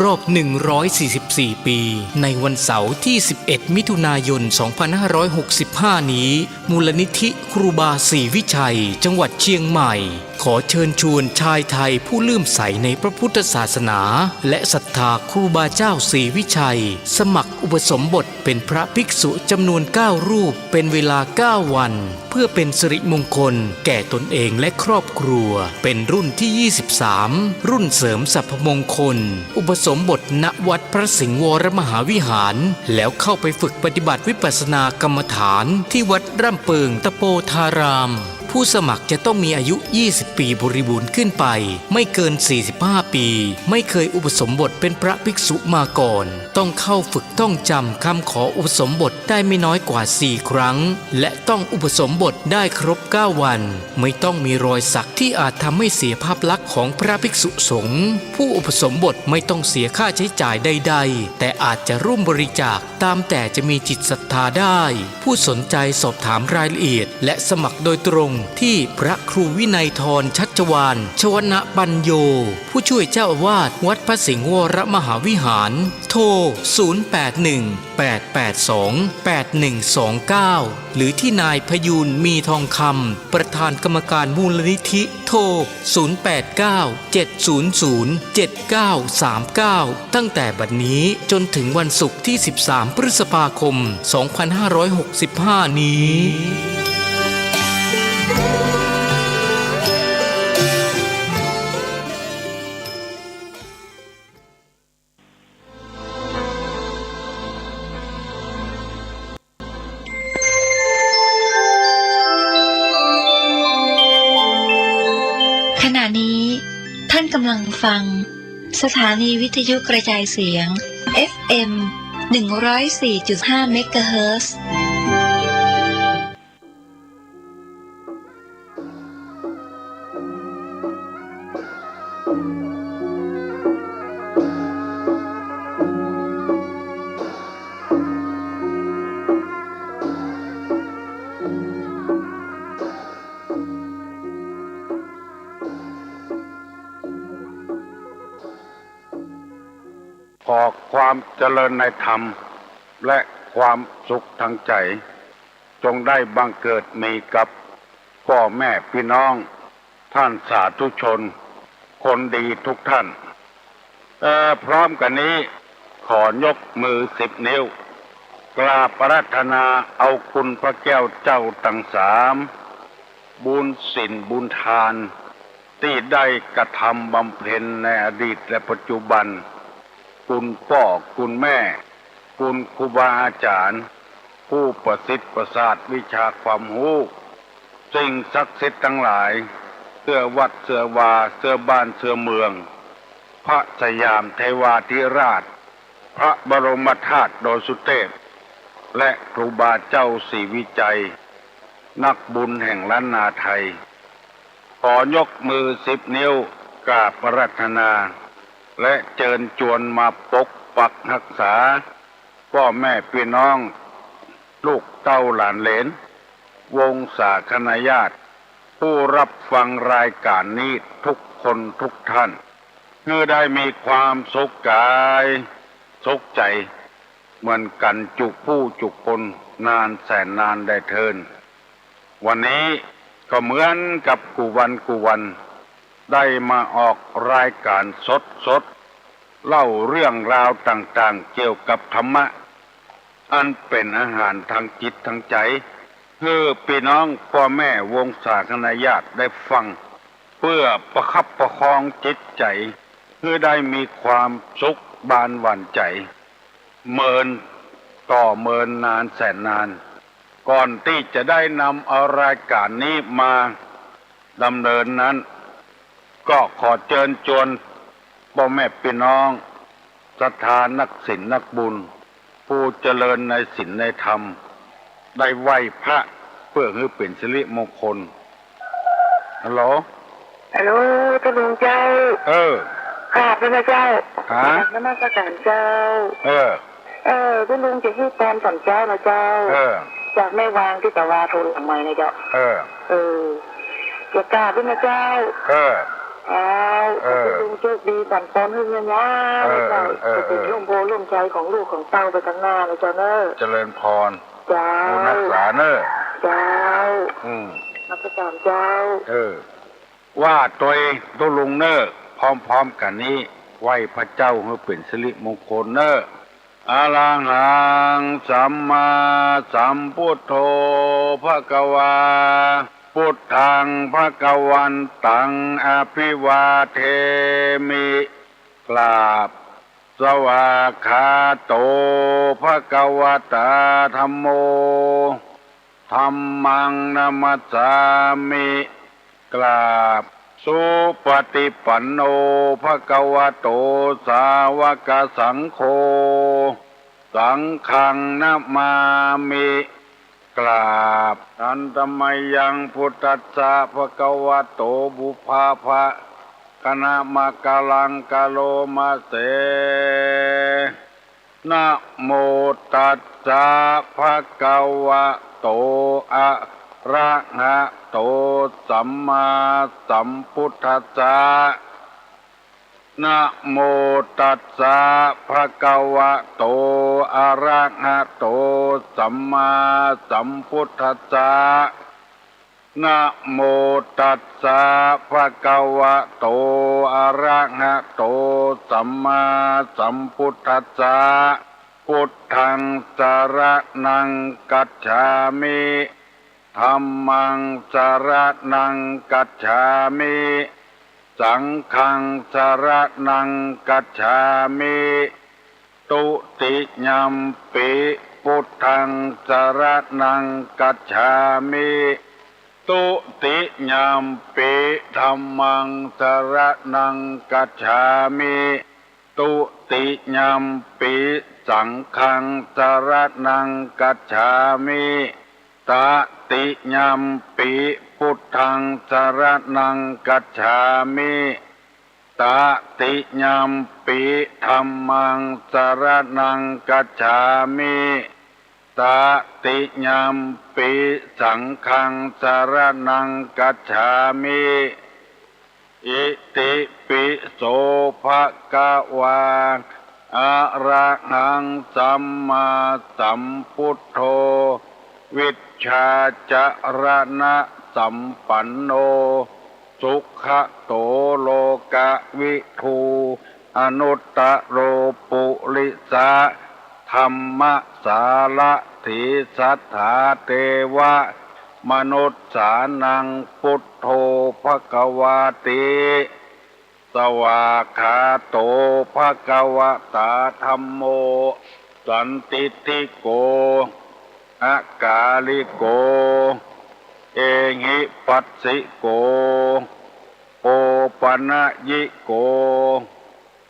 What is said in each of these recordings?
รอบ 144 ปีในวันเสาร์ที่ 11 มิถุนายน 2565 นี้มูลนิธิครูบาศรีวิชัยจังหวัดเชียงใหม่ขอเชิญชวนชายไทยผู้เลื่อมใสในพระพุทธศาสนาและศรัทธาครูบาเจ้าศรีวิชัยสมัครอุปสมบทเป็นพระภิกษุจำนวน 9 รูปเป็นเวลา 9 วันเพื่อเป็นสิริมงคลแก่ตนเองและครอบครัวเป็นรุ่นที่ 23 รุ่นเสริมสรรพมงคลอุปสมบทณวัดพระสิงห์วรมหาวิหารแล้วเข้าไปฝึกปฏิบัติวิปัสสนากรรมฐานที่วัดร่ำเปิงตะโปธารามผู้สมัครจะต้องมีอายุ 20 ปีบริบูรณ์ขึ้นไปไม่เกิน 45 ปีไม่เคยอุปสมบทเป็นพระภิกษุมาก่อนต้องเข้าฝึกต้องจำคำขออุปสมบทได้ไม่น้อยกว่า 4 ครั้งและต้องอุปสมบทได้ครบ 9 วันไม่ต้องมีรอยสักที่อาจทำให้เสียภาพลักษณ์ของพระภิกษุสงฆ์ผู้อุปสมบทไม่ต้องเสียค่าใช้จ่ายใดๆแต่อาจจะร่วมบริจาคตามแต่จะมีจิตศรัทธาได้ผู้สนใจสอบถามรายละเอียดและสมัครโดยตรงที่พระครูวินัยธรชัชวาลชวนะปัญโยผู้ช่วยเจ้าอาวาสวัดพระสิงห์วรมหาวิหารโทร 0818828129 หรือที่นายพยูนมีทองคำประธานกรรมการมูลนิธิโทร 0897007939 ตั้งแต่บัดนี้จนถึงวันศุกร์ที่ 13 พฤษภาคม 2565 นี้ขณะนี้ท่านกำลังฟังสถานีวิทยุกระจายเสียง FM 104.5 เมกะเฮิรตซ์ขอความเจริญในธรรมและความสุขทางใจจงได้บังเกิดมีกับพ่อแม่พี่น้องท่านสาธุชนคนดีทุกท่านพร้อมกันนี้ขอยกมือ10 นิ้วกราบอาราธนาเอาคุณพระแก้วเจ้าทั้ง3บุญศีลบุญทานที่ได้กระทำบำเพ็ญในอดีตและปัจจุบันคุณพ่อคุณแม่คุณครูบาอาจารย์ผู้ประสิทธิ์ประสาทวิชาความรู้สิ่งศักดิ์สิทธิ์ทั้งหลายเสื้อวัดเสื้อวาเสื้อบ้านเสื้อเมืองพระสยามเทวาธิราชพระบรมธาตุโดยสุเทพและครูบาเจ้าศรีวิจัยนักบุญแห่งล้านนาไทยขอยกมือ10 นิ้วกราบอาราธนาและเชิญชวนมาปกปักรักษาพ่อแม่พี่น้องลูกเต้าหลานเหลนวงศาคณาญาติผู้รับฟังรายการนี้ทุกคนทุกท่านเพื่อได้มีความสุขกายสุขใจเหมือนกันจุผู้จุคนนานแสนนานได้เทินวันนี้ก็เหมือนกับกูวันได้มาออกรายการสดเล่าเรื่องราวต่างๆเกี่ยวกับธรรมะอันเป็นอาหารทางจิตทางใจเพื่อพี่น้องพ่อแม่วงศาคณาญาติได้ฟังเพื่อประคับประคองจิตใจเพื่อได้มีความสุขบานหวั่นใจเมินต่อเมินนานแสนนานก่อนที่จะได้นำเอารายการนี้มาดำเนินนั้นก็ขอเชิญชวนพ่อแม่พี่น้องศรัทธานักศีลนักบุญผู้เจริญในศีลในธรรมได้ไหว้พระเพื่อให้เป็นสิริมงคลฮัลโหลท่านลุงเจ้าข้าพระเจ้าพระนมัสการเจ้าท่านลุงจะให้ตามสอนเจ้านะเจ้าจากแม่วางที่ตะวาโทรหลังไม้นะเจ้าจะกราบด้วยนะเจ้า ลุงโชคดีสั่นซ้อนขึ้นเงี้ยนะเจ้าจะเป็นร่มโพร่มใจของลูกของเต้าไปข้างหน้านะเจ้าเนอะเจริญพรเจ้านักษาเนอะเจ้านักการเจ้าว่าตัวเองตัวลุงเนอะพร้อมๆกันนี้ไหว้พระเจ้าให้เป็นสิริมงคลเนอะอะระหังสัมมาสัมพุทโธภควาพุทธังภควันตังอภิวาเทมิกราบสวากขาโตภควตาธัมโมธัมมังนัมสสามิกราบสุปฏิปันโนภควโตสาวกสังโฆสังฆังนะมามิกราบอันตมยังพุทธัสสะภควโตบุพาภะคณะมะกะลังกะโลมาเสนะโมตัสสะภะคะวะโตอะระหะโตสัมมาสัมพุทธัสสะนะโมตัสสะภะคะวะโตอะระหะโตสัมมาสัมพุทธัสสะนะโมตัสสะภะคะวะโตอะระหะโตสัมมาสัมพุทธัสสะพุทธังสรณังกัจฉามิธัมมังสรณังกัจฉามิสังฆังสรณังกัจฉามิตุติยัมปิพุทธังสรณังกัจฉามิตุติยัมปิธัมมังสรณังกัจฉามิตุติยัมปิสังฆังสรณังกัจฉามิตติยัมปิพุทธังสรณังกัจฉามิตติยัมปิธัมมังสรณังกัจฉามิตติยัมปิสังฆังสรณังกัจฉามิอิติปิโสภะคะวะอะระหังสัมมาสัมพุทโธวิชชาจรณะสัมปันโนสุขโตโลกวิทูอนุตตโรปุริสะธรรมสารถิสัทธาเตวะมนุษสานังพุทโธภควาติสวากขาโตภควตาธัมโมสันติติโกอากาลิโกเอหิปัสสิโกโอปนะยิโก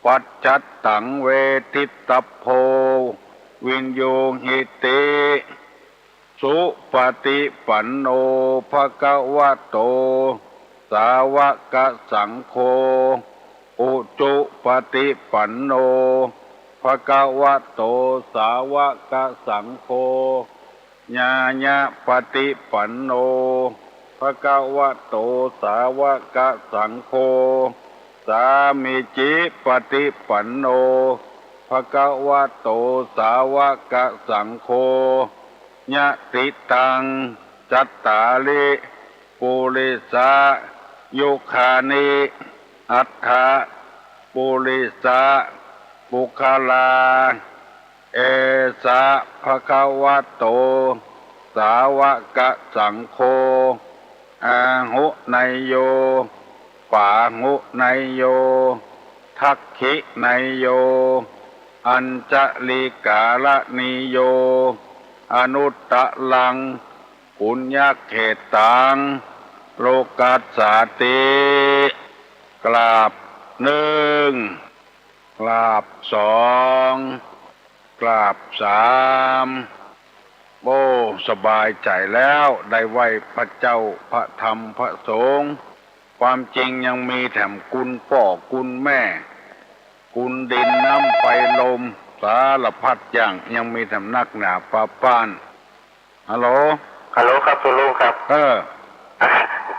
ปัจจัตตังเวทิตโพวินโยหิติสุปฏิปันโนภควโตสาวกสังโฆอุจุปฏิปันโนภควโตสาวกสังโฆญาญาปฏิปันโนภควโตสาวกสังโฆสามิจิปฏิปันโนภควโตสาวกสังโฆญาติตังจัตตาลิปุริสะยุคานิอัฏฐปุริสะบุคลาเอสะภควโตสาวกสังโฆอาหุไนโยปาหุไนโยทักขิไนโยอัญจลิกาลนิโยอนุตตลังปุญญเขตังโลกัสสาติกราบหนึ่งกราบสองกราบสามโอ้สบายใจแล้วได้ไหว้พระเจ้าพระธรรมพระสงฆ์ความจริงยังมีแถมกุลพ่อกุลแม่กุลดินน้ำไฟลมสารพัดอย่างยังมีแถมนักหนาป้าป้านฮัลโหลครับคุณลุงครับ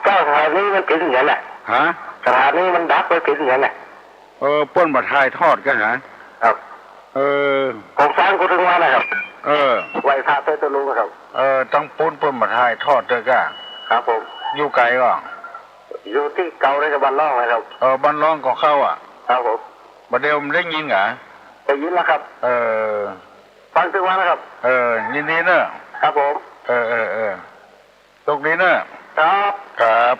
เจ้าทางนี้มันเป็นอย่างนั้นแหละฮะ สถานีมันดับไปเป็นอย่างนั้นแหละเปิ้นมาถ่ายทอดกันฮะครับโครงสร้างกูถึงว่านะครับไหวพระเต้ตะลุงครับต้องปุ้นเปิ้นมาถ่ายทอดด้วยกันครับผมอยู่ไกลก็อยู่ที่เก่าในบ้านร่องนะครับบ้านร่องก็เข้าอ่ะครับผมบัดเดียวมันได้ยินเหรอได้ยินแล้วครับฟังถึงว่านะครับยินดีเนอะครับผมตรงนี้เนอะครับ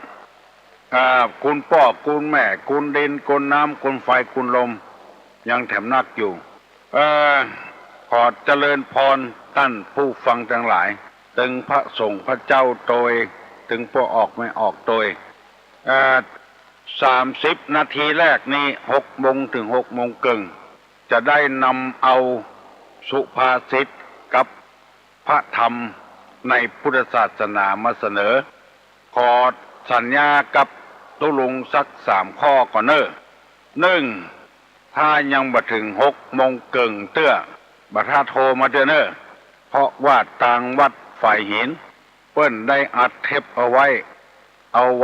คุณพ่อคุณแม่คุณดินคุณน้ำคุณไฟคุณลมยังแถมนักอยู่ขอเจริญพรท่านผู้ฟังทั้งหลายถึงพระสงฆ์พระเจ้าโดยถึงพวกออกไม่ออกโดย30 นาทีแรกนี้6 โมงถึง6 โมงครึ่งจะได้นำเอาสุภาษิตกับพระธรรมในพุทธศาสนามาเสนอขอสัญญากับตุลุงสัก3 ข้อก่อน1ถ้ายังบ่ถึง6 โมงครึ่งเตื้อบัดถ้าโทรมาเด้อเนอะเพราะว่าทางวัดฝ่ายหินเปิ้นได้อัดเทปเอาไ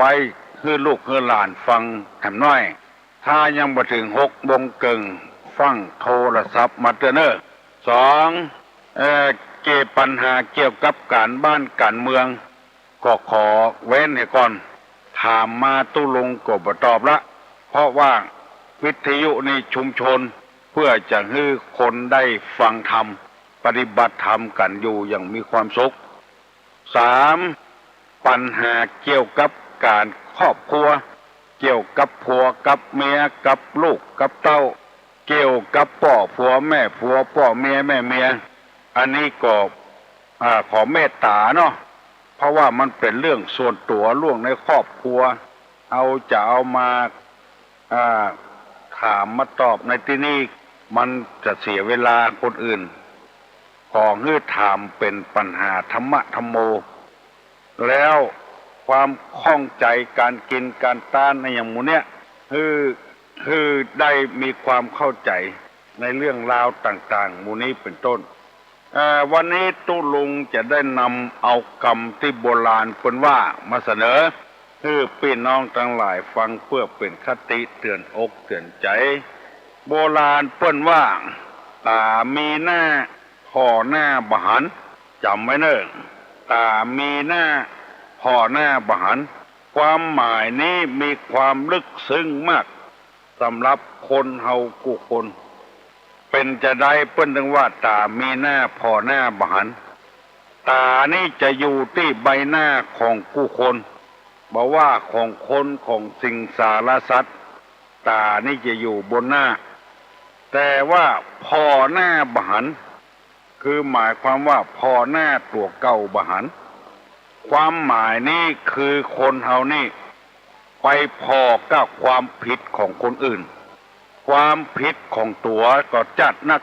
ว้คือลูกคือหลานฟังแถมน้อยถ้ายังบ่ถึง6 โมงครึ่งฟังโทรศัพท์มาเด้อเนอะ2เกี่ยวปัญหาเกี่ยวกับการบ้านการเมืองก็ขอเว้นให้ก่อนถามมาตุลุงก็บ่ตอบละเพราะว่าวิทยุในชุมชนเพื่อจะให้คนได้ฟังธรรมปฏิบัติธรรมกันอยู่อย่างมีความสุข3ปัญหาเกี่ยวกับการครอบครัวเกี่ยวกับผัวกับเมียกับลูกกับเต้าเกี่ยวกับพ่อผัวแม่ผัวพ่อเมียแม่เมียอันนี้ก็ขอเมตตาเนาะเพราะว่ามันเป็นเรื่องส่วนตัวเรื่องในครอบครัวจะเอามาถามมาตอบในที่นี้มันจะเสียเวลาคนอื่นขอให้ถามเป็นปัญหาธรรมะธรรมโมแล้วความข้องใจการกินการต้านในอย่างหมู่เนี้ยคือได้มีความเข้าใจในเรื่องราวต่างๆหมู่นี้เป็นต้นวันนี้ตุลุงจะได้นำเอาคำที่โบราณเปิ้นว่ามาเสนอคือพี่น้องทั้งหลายฟังเพื่อเป็นคติเตือนอกเตือนใจโบราณเปิ้นว่าตามีหน้าห่อหน้าบหันจำไว้เนอะตามีหน้าห่อหน้าบหันความหมายนี้มีความลึกซึ้งมากสำหรับคนเฮากุคนเป็นจะได้เปิ้นถึงว่าตามีหน้าห่อหน้าบหันตานี่จะอยู่ที่ใบหน้าของผู้คนบอกว่าของคนของสิ่งสารสัตว์ตานี่จะอยู่บนหน้าแต่ว่าห่อหน้าบหันคือหมายความว่าห่อหน้าตัวเก่าบหันความหมายนี้คือคนเฮานี่ไปพอกับความผิดของคนอื่นความผิดของตัวก็จัดนัก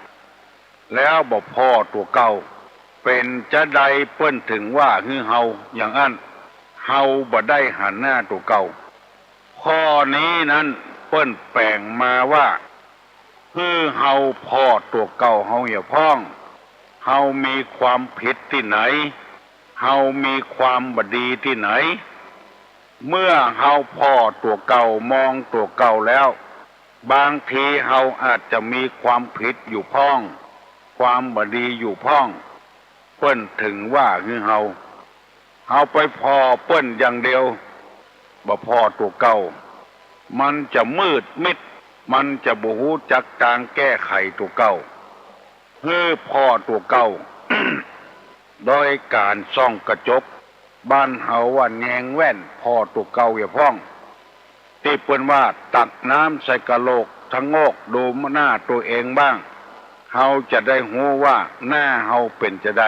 แล้วบ่พอตัวเก่าเป็นจะใดเปิ้นถึงว่าคือเฮาอย่างอั้นเฮาบ่ได้หันหน้าตัวเก่าข้อนี้นั้นเปิ้นแปลงมาว่าคือเฮาพอตัวเก่าเฮาอย่าพ้องเฮามีความผิดที่ไหนเฮามีความบดีที่ไหนเมื่อเฮาพอตัวเก่ามองตัวเก่าแล้วบางทีเฮาอาจจะมีความผิดอยู่พ้องความบดีอยู่พ้องเปิ้นถึงว่าคือเฮาไปพอเปิ้นอย่างเดียวบ่พอตัวเก่ามันจะมืดมิดมันจะบ่ฮู้จักทางแก้ไขตัวเก่าพอตัวเก่า โดยการส่องกระจกบ้านเฮาว่าแงงแว่นพอตัวเก่าอย่าพ้องที่เปิ้นว่าตักน้ำใส่กะโหลกทั้งโงกดูหน้าตัวเองบ้างเฮาจะได้ฮู้ว่าหน้าเฮาเป็นจะใด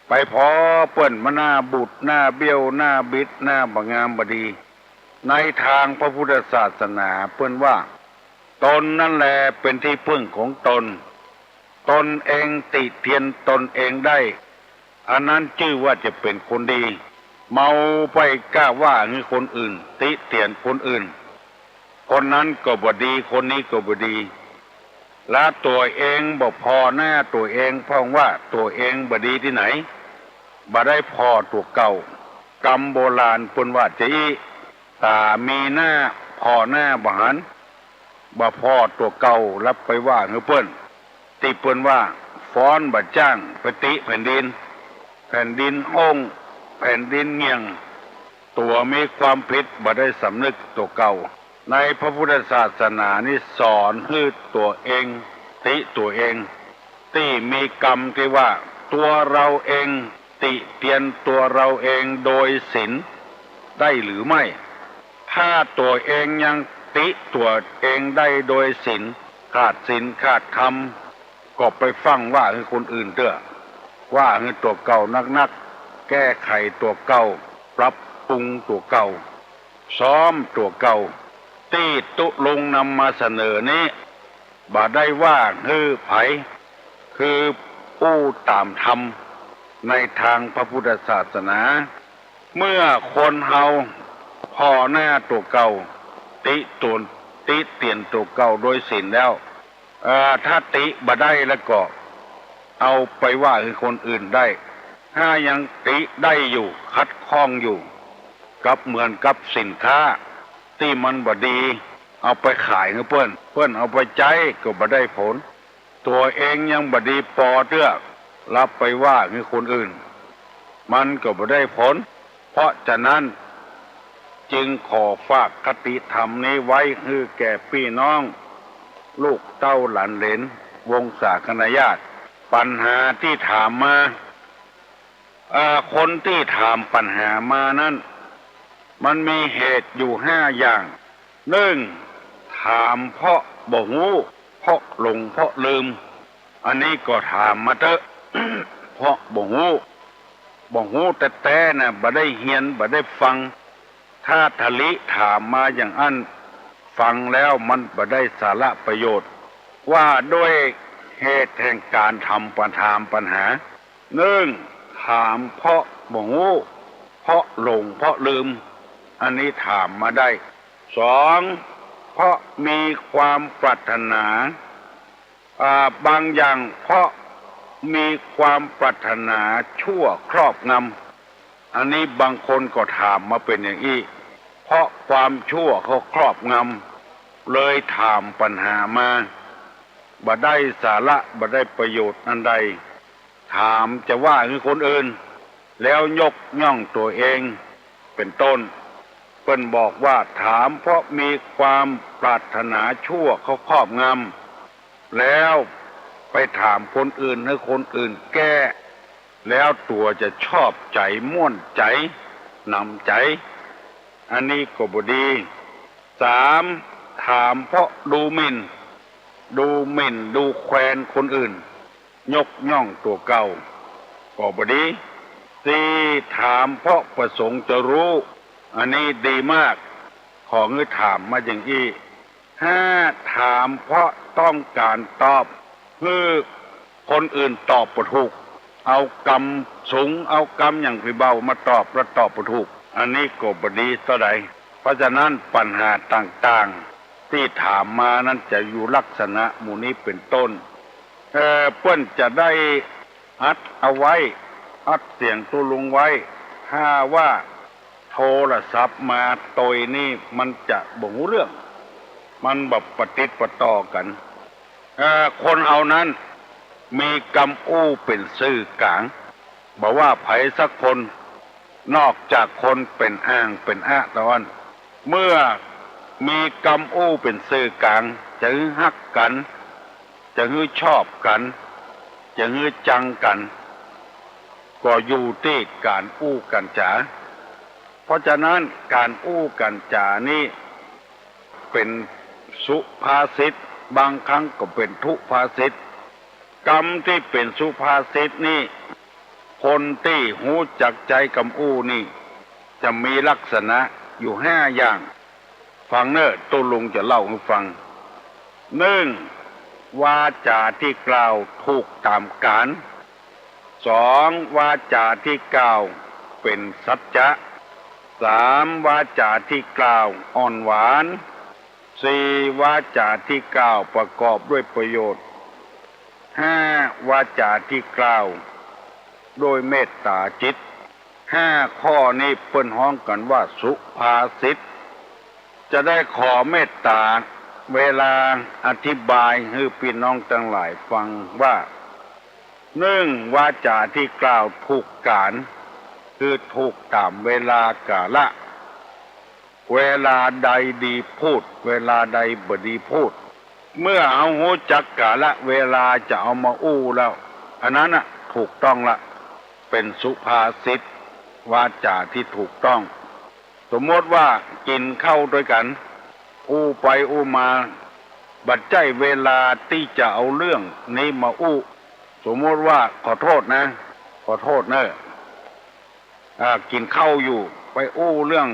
ไปพอเปิ้นมาหน้าบุดหน้าเบี้ยวหน้าบิดหน้าบ่งามบ่ดีในทางพระพุทธศาสนาเปิ้นว่าตนนั่นแหละเป็นที่พึ่งของตนเองติเตียนตนเองได้อันนั้นชื่อว่าจะเป็นคนดีเมาไปกล้าว่าให้คนอื่นติเตียนคนอื่นคนนั้นก็บ่ดีคนนี้ก็บ่ดีและตัวเองบ่พอหน้าตัวเองเพราะว่าตัวเองบ่ดีที่ไหนบ่ได้พอตัวเก่ากรรมโบราณเปิ้นว่าจีตามีหน้าพ พ่อหน้าบหันบ่พ่อตัวเก่ารับไปว่าเฮือเปิ้นตีเปิ้นว่าฟ้อนบ่จ้างปฏิแผ่นดินองค์แผ่นดินเงียงตัวมีความผิดบ่ได้สำนึกตัวเก่าในพระพุทธศาสนานี่สอนให้ตัวเองติตัวเองที่มีกรรมที่ว่าตัวเราเองติเตียนตัวเราเองโดยศีลได้หรือไม่ถ้าตัวเองยังติตัวเองได้โดยศีลขาดศีลขาดธรรมก็ไปฟังว่าคือคนอื่นเด้อว่าคือตัวเก่านักแก้ไขตัวเก่าปรับปรุงตัวเก่าซ้อมตัวเก่าที่ตุลงนำมาเสนอนี้บ่ได้ว่าคือไผคือผู้ตามธรรมในทางพระพุทธศาสนาเมื่อคนเฮาพ่อหน้าตัวเก่าติเตียนตัวเก่าโดยศีลแล้วถ้าติบ่ได้แล้วก็เอาไปว่าคือคนอื่นได้ถ้ายังติได้อยู่คัดข้องอยู่กับเหมือนกับสินค้าที่มันบ่ดีเอาไปขายให้เพิ่นเอาไปใจก็บ่ได้ผลตัวเองยังบ่ดีพอเด้อรับไปว่าคือคนอื่นมันก็บ่ได้ผลเพราะฉะนั้นจึงขอฝากคติธรรมนี้ไว้ให้แก่พี่น้องลูกเต้าหลานเหลนวงศาคณาญาติปัญหาที่ถามมาคนที่ถามปัญหามานั้นมันมีเหตุอยู่5 อย่าง1ถามเพราะบ่รู้เพราะหลงเพราะลืมอันนี้ก็ถามมาเถอะ เพราะบ่รู้แต่น่ะบ่ได้เรียนบ่ได้ฟังถ้าทะลิถามมาอย่างอันฟังแล้วมันบ่ได้สาระประโยชน์ว่าด้วยเหตุแห่งการทำปัญหา1ถามเพราะบ่รู้เพราะหลงเพราะลืมอันนี้ถามมาได้2เพราะมีความปรารถนาบางอย่างเพราะมีความปรารถนาชั่วครอบงำอันนี้บางคนก็ถามมาเป็นอย่างนี้เพราะความชั่วเขาครอบงำเลยถามปัญหามาบ่ได้สาระบ่ได้ประโยชน์อันใดถามจะว่าคือคนอื่นแล้วยกย่องตัวเองเป็นต้นเพิ่นบอกว่าถามเพราะมีความปรารถนาชั่วเขาครอบงำแล้วไปถามคนอื่นให้คนอื่นแก้แล้วตัวจะชอบใจม่วนใจนำใจอันนี้ก็บ่ดี3ถามเพราะดูหมิ่นดูแคลนคนอื่นยกย่องตัวเก่าก็บ่ดี4ถามเพราะประสงค์จะรู้อันนี้ดีมากขอเงื่อถามมาอย่างนี้5ถามเพราะต้องการตอบเพื่อคนอื่นตอบบ่ถูกเอากรรมสูงเอากรรมอย่างพี่เบามาตอบแล้วตอบบ่ถูกอันนี้ก็บ่ดีเท่าใดเพราะฉะนั้นปัญหาต่างๆที่ถามมานั้นจะอยู่ลักษณะหมู่นี้เป็นต้นเพิ่นจะได้อัดเอาไว้อัดเสียงตัวลงไว้ถ้าว่าโทรศัพท์มาโดยนี่มันจะบ่รู้เรื่องมันแบบปฏิติดประต่อกันคนเอานั้นมีกรรมอู้เป็นสื่อกลางบอกว่าไผสักคนนอกจากคนเป็นอ้างเป็นอ้าตอนเมื่อมีกรรมอู้เป็นสื่อกลางจะฮือฮักกันจะฮือชอบกันจะฮือจังกันก็อยู่ที่การอู้กันจาเพราะฉะนั้นการอู้กันจานี้เป็นสุภาษิตบางครั้งก็เป็นทุภาษิตกรรมที่เป็นสุภาษิตนี่คนที่หูจักใจกำอู้นี่จะมีลักษณะอยู่5 อย่างฟังเนอะตัวลุงจะเล่าให้ฟัง1วาจาที่กล่าวถูกตามกาล2วาจาที่กล่าวเป็นสัจจะ3วาจาที่กล่าวอ่อนหวาน4วาจาที่กล่าวประกอบด้วยประโยชน์5วาจาที่กล่าวโดยเมตตาจิต5ข้อนี้เปิ้นฮ้องกันว่าสุภาษิต จะได้ขอเมตตาเวลาอธิบายให้พี่น้องทั้งหลายฟังว่าหนึ่งวาจาที่กล่าวถูกการคือถูกตามเวลากาละเวลาใดดีพูดเวลาใดบ่ดีพูดเมื่อเอาหูจักกาละเวลาจะเอามาอู้แล้วอันนั้นน่ะถูกต้องละเป็นสุภาษิตวาจาที่ถูกต้องสมมติว่ากินข้าวด้วยกันอู้ไปอู้มาบัดใจเวลาที่จะเอาเรื่องนี้มาอู้สมมติว่าขอโทษนะขอโทษเนอะกินข้าวอยู่ไปอู้เรื่อง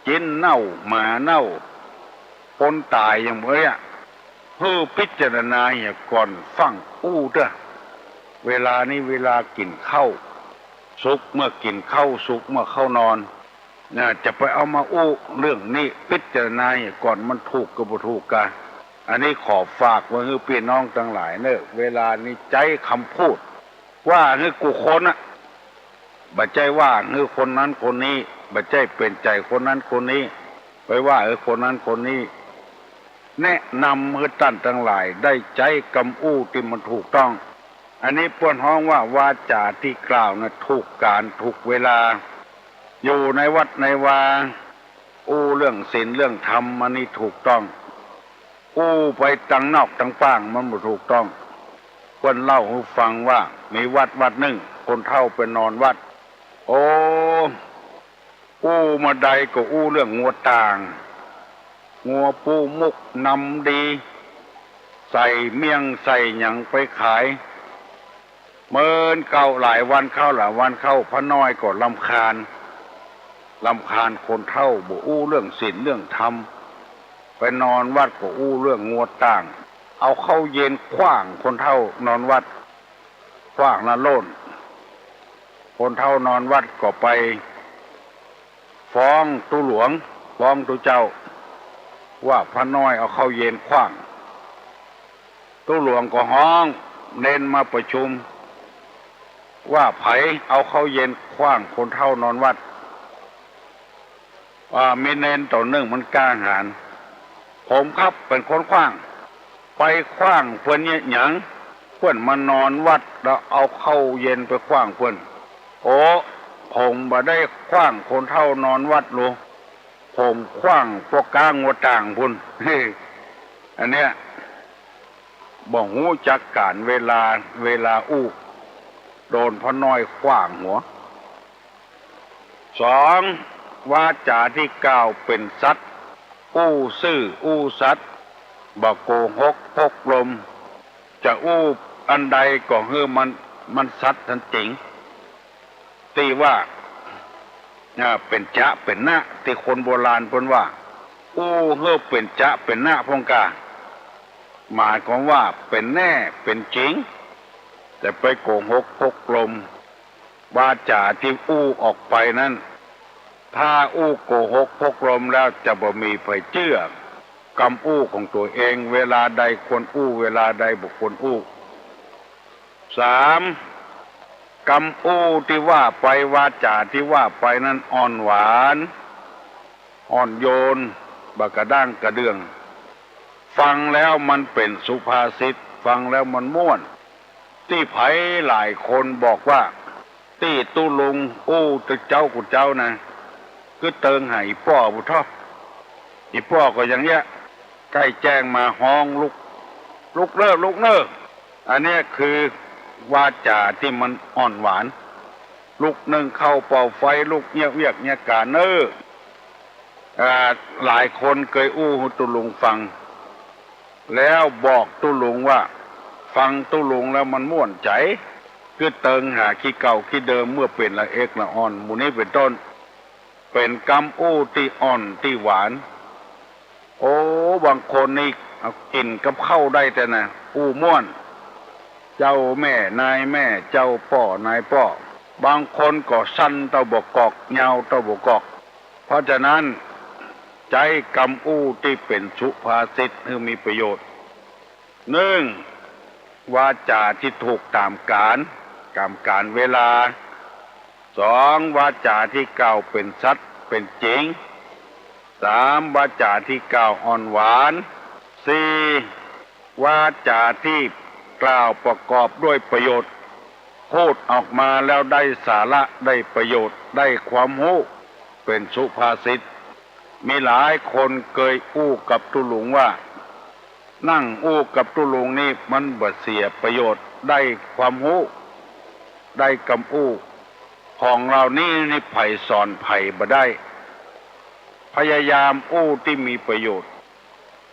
กินเน่าหมาเน่าคนตายอย่างเมื่อเพื่อพิจารณาอย่าก่อนฟังอู้เด้อเวลานี้เวลากินข้าวสุกเมื่อกินข้าวสุกเมื่อเข้านอนจะไปเอามาอู้เรื่องนี้พิจารณาอย่าก่อนมันถูกกับบ่ถูกกันอันนี้ขอฝากไว้ให้พี่น้องทั้งหลายเนอะเวลานี้ใจคำพูดว่าให้กูคนอะบัดใจว่าให้คนนั้นคนนี้บัดใจเป็นใจคนนั้นคนนี้ไปว่าคนนั้นคนนี้แนะนำให้ท่านทั้งหลายได้ใจกำอู้ที่มันถูกต้องอันนี้พวกฮ้องว่าวาจาที่กล่าวนะถูกการถูกเวลาอยู่ในวัดในวาอู้เรื่องศีลเรื่องธรรมอันนี้ถูกต้องอู้ไปตั้งนอกตั้งป้างมันไม่ถูกต้องคนเล่าให้ฟังว่ามีวัดหนึ่งคนเฒ่าไปนอนวัดโอ้อู้มาใดก็อู้เรื่องงัวต่างงัวปูมุกนำดีใส่เมี่ยงใส่หยังไปขายเมินเข้าหลายวันเข้าพระน้อยก็รำคาญคนเฒ่าบ่อู้เรื่องศีลเรื่องธรรมไปนอนวัดก็อู้เรื่องงัวต่างเอาเข้าเย็นขว้างคนเฒ่านอนวัดขว้างละโล่นคนเฒ่านอนวัดก็ไปฟ้องตู้หลวงฟ้องตู้เจ้าว่าพระน้อยเอาเข้าเย็นขว้างตู้หลวงก็ฮ้องเน้นมาประชุมว่าไผเอาเข้าเย็นขว้างคนเฒ่านอนวัดมีเน้นต่อเนื่องมันกล้าหาญผมครับเป็นคนขว้างไปขว้างเพื่อนเนี่ยหยังเพื่อนมานอนวัดแล้วเอาเข้าเย็นไปขว้างเพื่อนโอ้ผมบ่ได้ขว้างคนเฒ่านอนวัดหรอกผมขว้างพวกกลางวัดต่างพุ่นอันเนี้ยบ่ฮู้จักการเวลาอู้โดนพระน้อยขว้างหัวสองวาจาที่กล่าวเป็นสัตย์อู้ซื่ออู้สัตย์บ่โกหกพกลมจะอู้อันใดก็เฮือมันสัตย์ทันจริงตีว่าเป็นจะเป็นนะที่คนโบราณเพิ่นว่าอู้เฮือเป็นจะเป็นนะพงกาหมายความว่าเป็นแน่เป็นจริงแต่ไปโกหกพกลมวาจาที่อู้ออกไปนั้นถ้าอู้โกหกพกลมแล้วจะบ่มีไผเชื่อกำอู้ของตัวเองเวลาใดควรอู้เวลาใดบุคคลอู้สามกำอู้ที่ว่าไปวาจาที่ว่าไปนั้นอ่อนหวานอ่อนโยนบกระด้างกระเดืองฟังแล้วมันเป็นสุภาษิตฟังแล้วมันม่วนที่ไผหลายคนบอกว่าที่ตู้ลุงอู้ตะเจ้ากุเจ้านะคือเติงให้พ่อบุทออีพ่อก็อย่างเนี้ยใกล้แจ้งมาห้องลุกเน้ออันนี้คือวาจาที่มันอ่อนหวานลุกนึ่งเข้าเป่าไฟลุกเงียบเวียกเงียกาเน้อหลายคนเคยอู้ตุลุงฟังแล้วบอกตุลุงว่าฟังตุลุงแล้วมันม่วนใจคือเติงหาขี้เก่าขี้เดิมเมื่อเป็นละเอกละอ่อนหมู่นี้เป็นต้นเป็นกำอู้ที่อ่อนที่หวานโอ้บางคนนี่เอากินกับข้าวได้แต่นะอู้ม่วนเจ้าแม่นายแม่เจ้าพ่อนายพ่อบางคนก็สั้นเต้าบกกอกยาวเต้าบกกอกเพราะฉะนั้นใจกำอู้ที่เป็นสุภาษิตคือมีประโยชน์หนึ่งวาจาที่ถูกตามการเวลาสองวาจาที่กล่าวเป็นสัตย์เป็นจริง 3. วาจาที่กล่าวอ่อนหวาน 4. วาจาที่กล่าวประกอบด้วยประโยชน์พูดออกมาแล้วได้สาระได้ประโยชน์ได้ความรู้เป็นสุภาษิตมีหลายคนเคยอู้กับตุลุงว่านั่งอู้กับตุลุงนี่มันบ่เสียประโยชน์ได้ความรู้ได้คำอู้ของเรานี่ไผ่สอนไผ่บ่ได้พยายามอู้ที่มีประโยชน์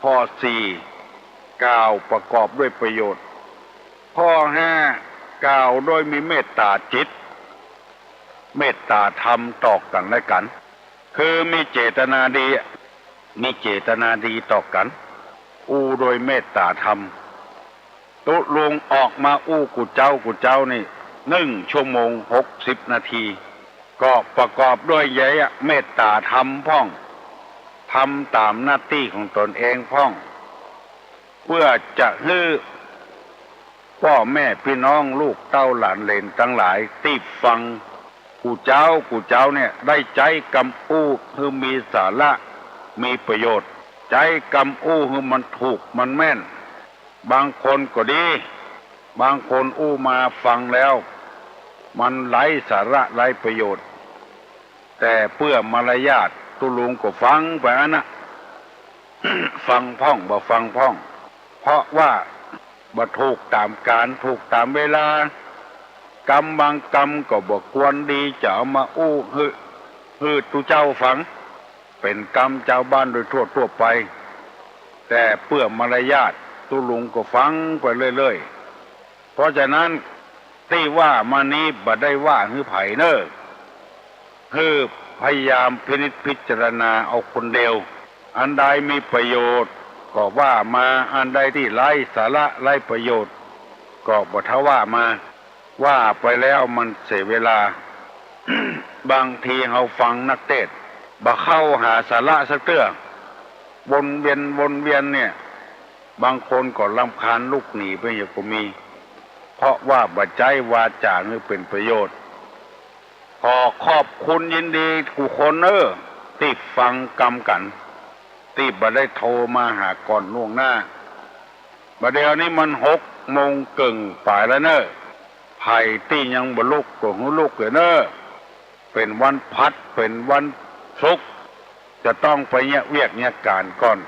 ข้อ 4. กล่าวประกอบด้วยประโยชน์ข้อ 5. กล่าวโดยมีเมตตาจิตเมตตาธรรมต่อกันและกันคือมีเจตนาดีต่อกันอู้โดยเมตตาธรรมตุลุงออกมาอู้กูเจ้านี่1 ชั่วโมง 60 นาทีก็ประกอบด้วยเมตตาธรรมพ่องทำตามหน้าที่ของตนเองพ่องเพื่อจะให้พ่อแม่พี่น้องลูกเต้าหลานเหลนทั้งหลายที่ฟังกูเจ้าเนี่ยได้ใจกำอู้คือมีสาระมีประโยชน์ใจกำอู้คือมันถูกมันแม่นบางคนก็ดีบางคนอู้มาฟังแล้วมันไร้สาระไร้ประโยชน์แต่เพื่อมารยาทตุลุงก็ฟังไปนะ ฟังพ่องบ่ฟังพ่องเพราะว่าบ่ถูกตามการถูกตามเวลากรรมบางกรรมก็บ่ควรดีจะเอามาอู้ฮือตุเจ้าฟังเป็นกรรมเจ้าบ้านโดยทั่วไปแต่เพื่อมารยาทตุลุงก็ฟังไปเรื่อยๆเพราะฉะนั้นที่ว่ามานี้บ่ได้ว่าฮือไผ่เน้อฮือพยายามพิจารณาเอาคนเดียวอันใดมีประโยชน์ก็ว่ามาอันใดที่ไร้สาระไร้ประโยชน์ก็บ่ทว่ามาว่าไปแล้วมันเสียเวลา บางทีเราฟังนักเทศน์บ่เข้าหาสาระสักเตื้อวนเวียนเนี่ยบางคนก็รำคาญลุกหนีไปอย่างก็มีเพราะว่าบ่ใจวาจานี่เป็นประโยชน์ขอขอบคุณยินดีทุกคนที่ฟังกรรมกันที่บ่ได้โทรมาหาก่อนล่วงหน้าบัดเดี๋ยวนี้มัน6 โมงครึ่งป่ายแล้วไผ่ที่ยังบ่ลุกก็หูลุกเลยเป็นวันพัดเป็นวันศุกร์จะต้องไปเวียกการก่อน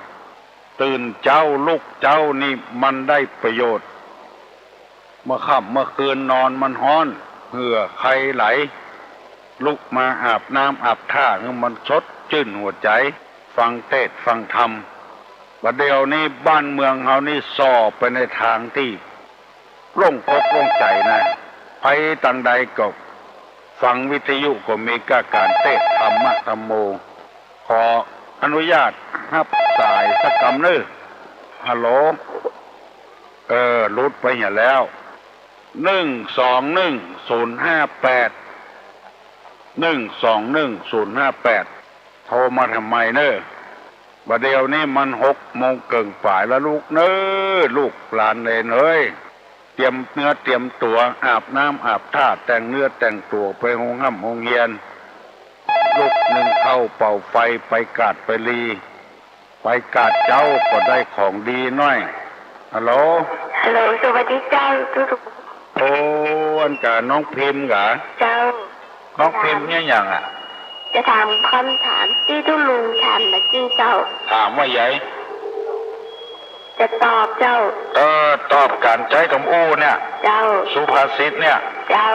ตื่นเจ้าลุกเจ้านี่มันได้ประโยชน์เมื่อค่ำเมื่อคืนนอนมันฮ้อนเหงื่อใครไหลลุกมาอาบน้ำอาบท่ามันสดชื่นหัวใจฟังเทศฟังธรรมบัดเดี๋ยวนี้บ้านเมืองเฮานี่ส่อไปในทางที่โล่งอกโล่งใจนะไปต่างใดก็ฟังวิทยุก็มีการเทศธรรมะธรรมโมขออนุญาตรับสายสักคำฮัลโหลรุดไปเห็นแล้ว121-058 โทรมาทำไมบัดเดี๋ยวนี้มัน6 โมงครึ่งป่ายแล้วลูกลูกหลานเลยเตรียมเนื้อเตรียมตัวอาบน้ำอาบท่าแต่งเนื้อแต่งตัวไปโรงเรียนลูกหนึ่งเข้าเป่าไฟไปกาดไปลีไปกาดเจ้าก็ได้ของดีน้อยฮัลโหลสวัสดีเจ้าทุกโอ้อันกะน้องพิมพ์กะเจ้าน้องพิมพ์เนี่ยอย่างอ่ะจะถามคำถามที่ทุลุงถามนะจี้เจ้าถามว่าใหญ่จะตอบเจ้าตอบการใช้คำอู้เนี่ยเจ้าสุภาษิตเนี่ยเจ้า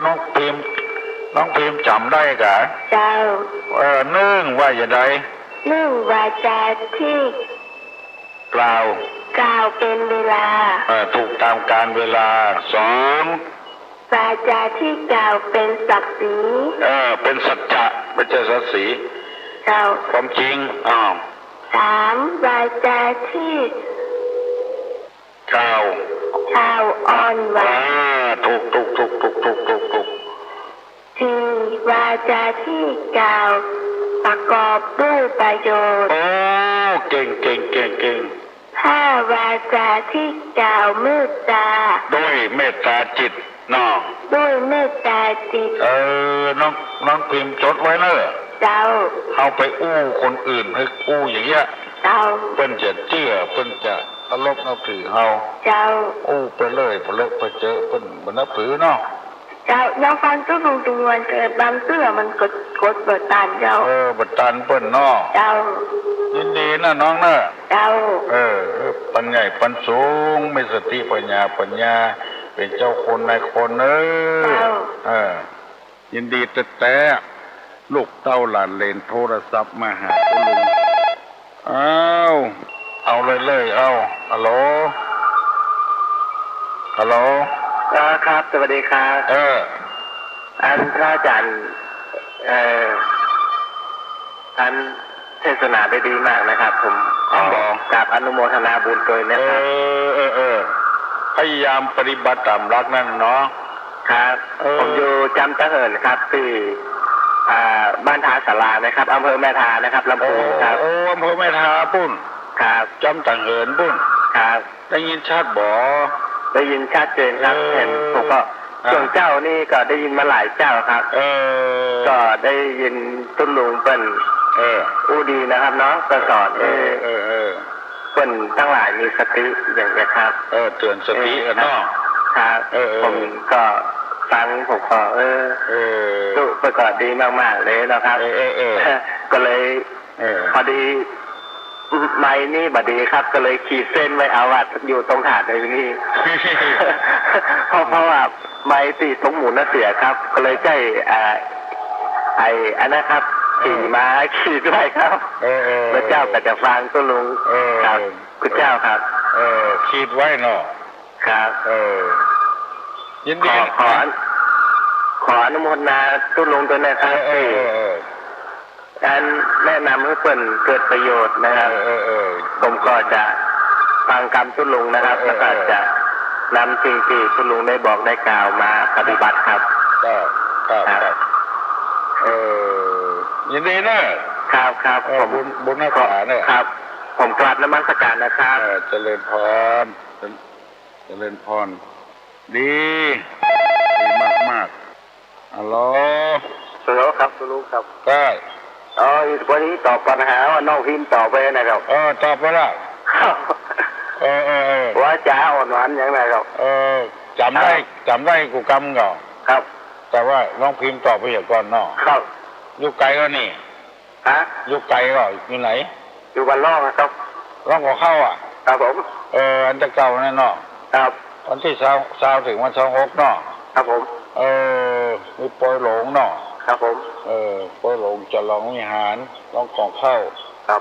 น้องพิมพ์จำได้กะเจ้านึ่งว่าอย่างไรวาจาที่กล่าวเป็นเวลาถูกตามการเวลา2วาจาที่กล่าวเป็นศักดิ์ศรีเป็นสัจจะไม่ใช่ศักดิ์ศรีเจ้าความจริง3วาจาที่กล่าวอ่อนหวานถูก4วาจาที่กล่าวประกอบด้วยประโยชน์เก่ง5วาจาที่กล่าวเมตตาด้วยเมตตาจิตด้วยเมตตาจิตน้องพิมพ์จดไว้เจ้ เจ้าเอาไปอู้คนอื่นให้อู้อย่างเงี้ยเจ้าเปิ้นจะเชื่อเปิ้นจะเคารพนับถือเฮาเจ้าอู้ไปเลยพอเลิกไปเจอเปิ้นบ่นับถือเนาะเจ้าน้องฟังตุ้งตุงวันเกิดบางเสื้อมันกดเปิดตานเจ้าเปิดตานเปิ้นเนาะเจ้ายินดีนะน้องนะเจ้าปัญญาปัญสูงมีสติปัญญาเป็นเจ้าคนนายคนยินดีแต่ลูกเต้าหลานเลนโทรศัพท์มาหาคุณลุงเอาเลยเอาฮัลโหลครับสวัสดีครับอันพระอาจารย์อันเทศนาได้ดีมากนะครับผมกราบอนุโมทนาบุญด้วยนะครับพยายามปฏิบัติตามหลักนั่นเนาะครับผมอยู่จำตะเหินครับที่บ้านทาสารานะครับอำเภอแม่ทานะครับลำพูนครับอำเภอแม่ทาปุ้นครับจำตะเหินปุ้นครับได้ยินชัดบ่ได้ยินชัดเจนครับเห็นผมก็ส่วนเจ้านี่ก็ได้ยินมาหลายเจ้าครับก็ได้ยินตุ้นลุงเป็นอู้ดีนะครับเนาะก็สอนเป็นทั้งหลายมีสติอย่างนี้ครับเตือนสติเนาะครับผมก็ฟังผมก็ตุประกอบดีมากๆเลยนะครับก็เลยพอดีไม้นี่บดีครับก็เลยขีดเส้นไว้เอาว่าอยู่ตรงถาดในนี้เพราะว่าไม้ตีตรงหมุนน่ะเสียครับก็เลยใช้อันนะครับขี่ม้าขีดไว้ครับพระเจ้าก็จะฟังตุ้ลุงครับคุณเจ้าครับขีดไว้เนาะครับยินดีขออนุโมทนาตุ้ลุงตัวนี้ครับการแนะนำให้เปิ่นเกิดประโยชน์นะครับผมก็จะฟังคำตุ้ลุงนะครับแล้วก็จะนำสิ่งที่ตุ้ลุงได้บอกได้กล่าวมาปฏิบัติครับครับยินดีนะครับผมบุญนักษาเนี่ยครับผมกราบนมัสการนะครับเจริญพรดีมากฮัลโหลครับตุ้ลุงครับได้วันนี้ตอบปัญหาว่าน้องพิมพ์ตอบไปนะครับตอบไปแล้วว่าจ้าอ่อนหวานอย่างไรครับจำได้กูกำก่อนครับแต่ว่าน้องพิมพ์ตอบไปอย่างก่อนเนาะครับอยู่ไกลก็นี่อยู่ไกลก็อยู่ไหนอยู่บ้านล่องครับล่องหัวเข้าครับผมอันจะเก่าแน่เนาะครับวันที่20ถึงวัน26เนาะครับผมมีปอยหลงเนาะครับผมปอยหลงจะลองวิหารลองกองเข้าครับ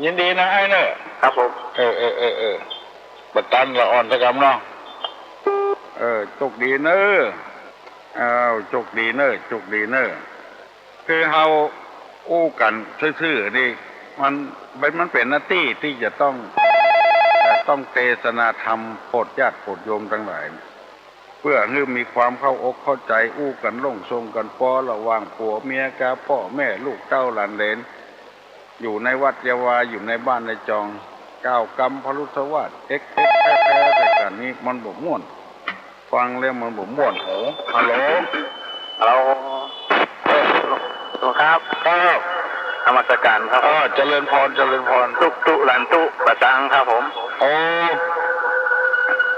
ยินดีนะไอ้เนอะครับผมบัดตันละอ่อนสักคำเนาะโชคดีเนอะโชคดีเนอะคือเฮาอู้กันซื่อๆนี่มันเป็นหน้าที่ที่จะต้องเทศนาธรรมโปรดญาติโปรดโยมทั้งหลายเพื่อให้มีความเข้าอกเข้าใจอู้กันลงทรงกันป้อระหว่างผัวเมียกับพ่อแม่ลูกเต้าหลานเหลนอยู่ในวัดเยาวาอยู่ในบ้านในจองก้าวกรรมพรุษวาสแท้แต่กันนี้มันบ่ม่วนฟังแล้วมันบ่ม่วนโหฮัลโหลครับธรรมสการครับเจริญพรตุหลันตุประสังครับผม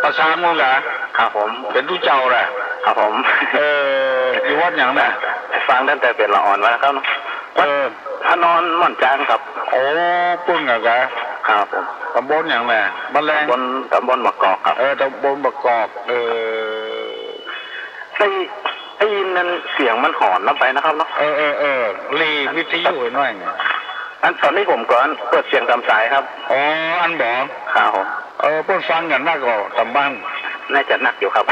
ประสังมั้งเหรอครับผมเป็นผู้เจ้าแหละครับผมอยู่วัดอย่างน่ะฟังตั้งแต่เป็นละอ่อนแล้วครับพระนอนม่อนจางครับปุ้งอะครับผมตำบลอย่างน่ะบ้านแรงตำบลมะกอกครับตำบลมะกอกได้ยินนั่นเสียงมันหอนลงไปนะครับเนาะรีวิทยุหน่อยไงอันตอนนี้ผมก่อนเปิดเสียงตามสายครับอันบอกครับผมเพิ่งฟังกันนักก็ตำบ้านน่าจะนักอยู่ครับ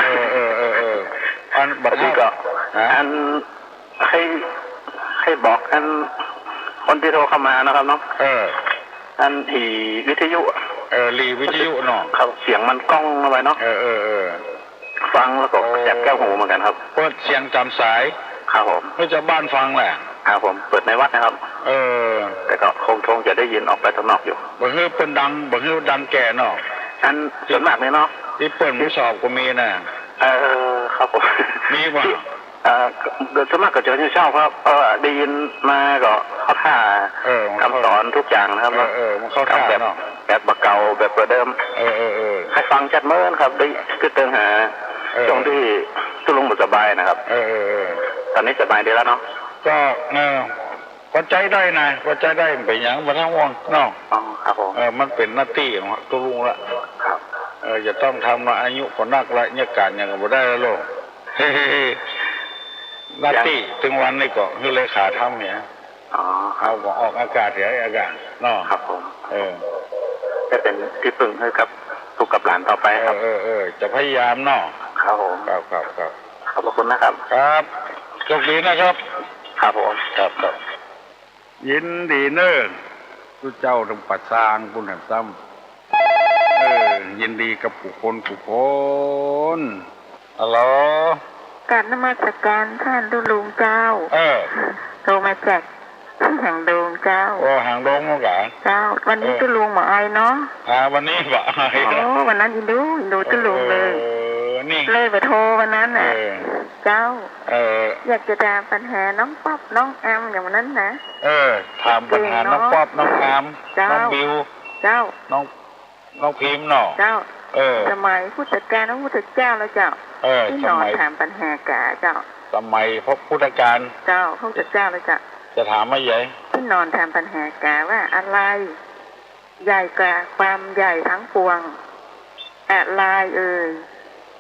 อันบัดนี้ก็อันให้บอกอันคนที่โทรเข้ามานะครับเนาะอันที่วิทยุรีวิทยุเนาะครับเสียงมันก้องลงไปเนาะฟังแล้วก็แสบแก้วหูเหมือนกันครับเปิดเสียงตามสายครับผมไม่จะบ้านฟังแหละครับผมเปิดในวัดนะครับแต่ก็คงจะได้ยินออกไปข้างนอกอยู่บ่ฮือเป็นดังแก่เนาะอันส่วนมากเลยเนาะที่เปิดมือสอบก็มีนะครับผมมีป่ะ โดยสวนมากก็เจอที่เช่าครับได้ยินมาก็เขาท่าคำสอนทุกอย่างนะครับมันเข้าท่าแบบบะเก่าแบบเดิมให้ฟังจัดเมื่อครับได้คือเตือนหาตรงที่ตุลุงสบายนะครับตอนนี้สบายดีแล้วเนาะก็พอใจได้นะพอใจได้เป็นอย่างมาทั้งวันเนาะครับผมมันเป็นหน้าที่ของตุลุงละครับจะต้องทำอายุคนนักละเนี่ยการอย่างก็ได้แล้วโลกหน้าที่ถึงวันนี้ก็คือเลขาทำเนี่ยเอาก็ออกอากาศเสียอากาศเนาะครับผมจะเป็นที่พึ่งให้กับลูกกับหลานต่อไปครับจะพยายามเนาะครับผมครับขอบคุณนะครับครับโชคดีนะครับครับผมครับยินดีเนอะทุกเจ้าทั้งปัดสร้างคุณแห่งซ้ำยินดีกับผู้คนฮัลโหลการนมัสการท่านลุงเจ้าโทรมาจากหางดงเจ้าหางดงมั้งกะเจ้าวันนี้ตุลุงมาไอเนาะวันนี้มาไอวันนั้นอินดูตุลุงเลยเลยไปโทรวันนั้นน่ะเจ้าอยากจะถามปัญหาน้องป๊อบน้องแอมอย่างนั้นนะถามปัญหาน้องป๊อบน้องแอมน้องบิวเจ้าน้องพิมพ์เนาะเจ้าสมัยพุทธกาลน้องพุทธเจ้าแล้วเจ้าที่นอนถามปัญหากาเจ้าสมัยพระพุทธการเจ้าพุทธเจ้าแล้วจ้ะจะถามไม่ใหญ่ที่นอนถามปัญหากาว่าอะไรใหญ่กว่าความใหญ่ทั้งปวงอะไร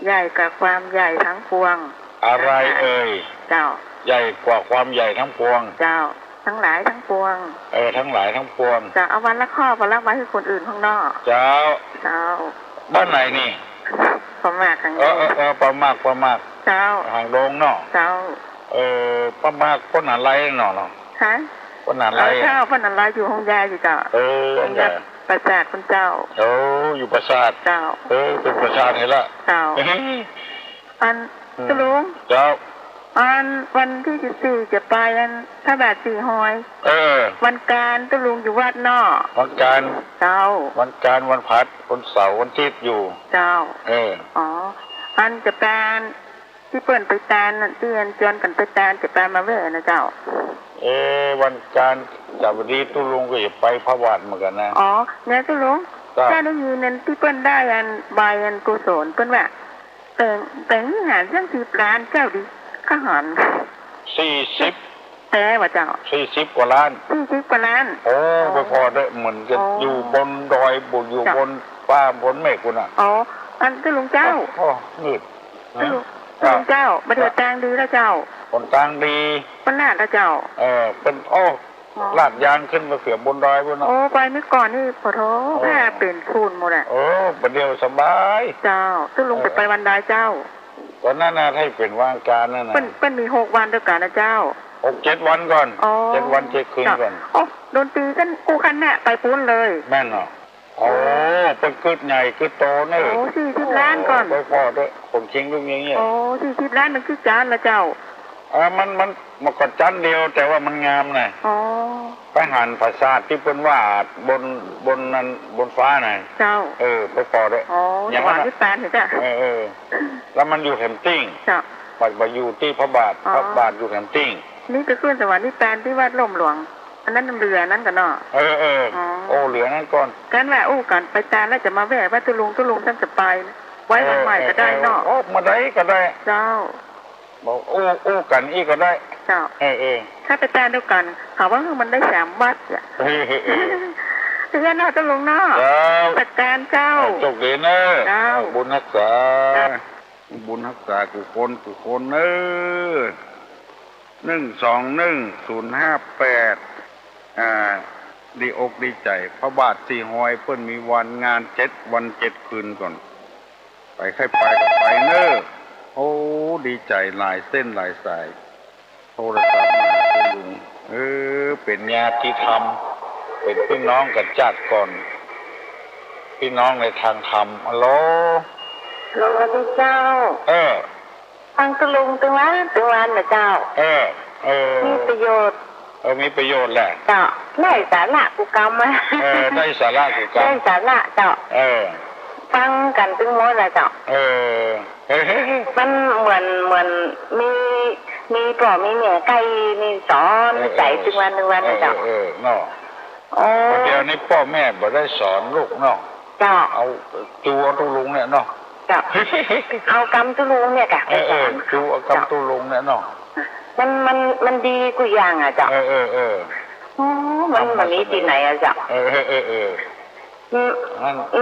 ใหญ่กว่าความใหญ่ทั้งปวงอะไรเจ้าใหญ่กว่าความใหญ่ทั้งปวงเจ้าทั้งหลายทั้งปวงทั้งหลายทั้งปวงจะเอาวันละข้อวันละไว้ให้คนอื่นข้างนอกเจ้าบ้านไหนนี่ประมากข้างนอกประมากเจ้าห่างโรงเนาะเจ้าประมากคนอะไรเนาะฮะคนอะไรเจ้าคนอะไรอยู่ห้องยาอยู่เจ้าประสาทคุณเจ้าอยู่ประสาทเจ้าเป็นประสาทเห็นละเจ้าอันตุลุงเจ้าวันที่14จะไปพระบาทสีหอยวันการตุลุงอยู่วัดนอกวันการเจ้าวันการวันพัดวันเสาร์วันอาทิตย์อยู่เจ้าอันจะแปนที่เปิ่นไปตานเตียนจนกันไปตานจะแปนมาเว่นะเจ้าวันการจับวันตุลุงก็จะไปพระวัดเหมือนกันนะเนี่ยตุลุงถ้าได้ยินนั้นที่เปิ่นได้ใบกุศลเปิ่นว่าแต่งหารเรื่อง10 ล้านเจ้าดิข้าหาร40แต่ว่าเจ้า40 กว่าล้านไปพอได้เหมือนจะอยู่บนดอยอยู่บนฟ้าบนเมฆคุณอ่ะอันตุลุงเจ้ามืดตุลุงเจ้าบัดเดี๋ยวต่างดีแล้วเจ้าคนต่างดีคนลาดแล้วเจ้าเป็นลาดยางขึ้นมาเสือบนดอยบนนะไปเมื่อก่อนนี่พอโถแค่เป็นคูนหมดอ่ะประเดี๋ยวสบายเจ้าตุลุงไปวันใดเจ้าตอนนั้นนะให้เป็นว่างการนั่นนะเป็นมี6 วันด้วยกันนะเจ้า6-7 วันก่อน7 วัน7 คืนก่อนโดนตีกันกูคันน่ะไปปุ้นเลยแม่นเหรอเป็นกึดใหญ่กึดโตนี่40 ล้านก่อนไปพอด้วยผมชิงลูกอย่างเงี้ย40 ล้านมันคือจานละเจ้ามันก็จานเดียวแต่ว่ามันงามนะไปหันภาษาที่เป็นว่าบนนั้นบนฟ้าน่ะเจ้าไปพอด้วยอย่างนั้นที่แปนเห็นจ้ะแล้วมันอยู่แคมปิ้งปัจจุบันอยู่ที่พระบาทอยู่แคมปิ้งนี่จะขึ้นสวรรค์ที่แปนที่วัดล่มหลวงอันนั้นเรือนั้นกันเนาะเหลือนั้นก่อนกันว่ากันไปตาแล้วจะมาแวะว่าตุลุงท่านจะไปไว้วันใหม่ก็ได้เนาะมาได้ก็ได้เจ้าบอกกันอีกก็ได้เจ้าถ้าไปตาเดียวกันเขาว่ามันได้3 วัดอ่ะเพื่อนเนาะตุลุงเนาะจัดการเจ้าโชคดีนะบุญรักษากูคน121-058ดีอกดีใจพระบาทสีหอยเพิ่นมีวันงาน7 วัน 7 คืนก่อนไปใครไปก็ไปเนอะดีใจหลายเส้นหลายสายโทรศัพท์มาคุณลุงเป็นญาติธรรมเป็นพี่น้องกันจัดก่อนพี่น้องในทางธรรมฮัลโหลสวัสดีเจ้าทางตุลุงตึงวันนะเจ้ามีประโยชน์มีประโยชน์แหละเจ้าได้สาระกูกรรมมาได้สาระกูกรรมได้สาระเจ้าฟังกันตึงหมดเลยเจ้ามันเหมือนมี มีพ่อมีแม่ใกล้มีสอนใจถึงวันหนึ่งวันนะเจ้าเนาะเดี๋ยวนี้พ่อแม่บ่ได้สอนลูกเนาะเจ้าเอาตัวตุลุงเนี่ยเนาะเจ้าเอากำตุลุงเนี่ยกะตัวกำตุลุงเนี่ยเนาะมันดีกูอย่างอ่ะเจ้ามันมีที่ไหนอ่ะเจ้า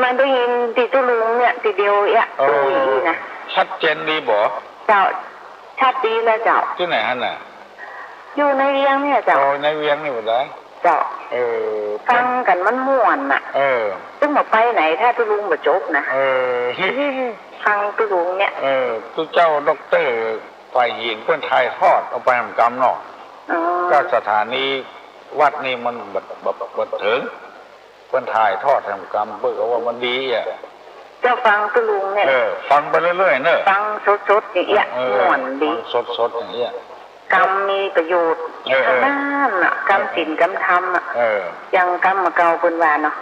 มันได้ยินติตุลุงเนี่ยติเดียวอ่ะตัวนี้นะชัดเจนดีบ่เจ้าชัดดีแล้วเจ้าที่ไหนฮะน่ะอยู่ในเวียงเนี่ยเจ้าในเวียงนี่บ่ได้เจ้าฟังกันมันม่วนน่ะซึ่งมาไปไหนถ้าตุลุงบ่จบนะฟังตุลุงเนี่ยตุเจ้าด็อกเตอร์ฝ่ายหญิงเพื่อนไทยทอดเอาไปทำกรรมเนาะก็สถานีวัดนี่มันบัดถึงเพื่อนไทยทอดทำกรรมเพื่อว่ามันดีอ่ะเจ้าฟังตุลุงเนี่ยฟังไปเรื่อยๆเนอะฟังสดๆอย่างเงี้ยม่วนดีสดๆอย่างเงี้ยกรรมมีประโยชน์ทางด้านอ่ะกรรมศีลกรรมธรรมอ่ะยังกรรมมาเก่าเป็นวานเนาะ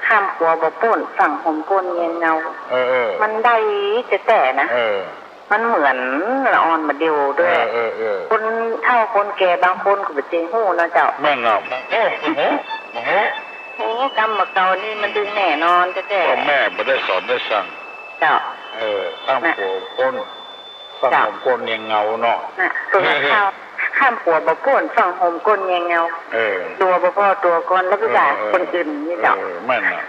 ข้ามขัวบ่ป้นฝั่งห่มก้นเย็นเงามันได้แต่นะมันเหมือนละอ่อนมาเดียวด้วยคนเฒ่าคนแก่บางคนก็บ่จริงฮู้นะเจ้าแม่นเนาะโอ้กรรมมาเก่านี่มันดึงแน่นอนแต่แม่บ่ได้สอนได้สั่งเจ้าข้ามขัวก้นฝั่งห่มก้นเย็นเงาเนาะตัวข้ามขัวบ่ป้นฝั่งห่มก้นเย็นเงาตัวบ่พ่อตัวก้นแล้วก็ด่าคนอื่นนี่เจ้าแม่นน่ะ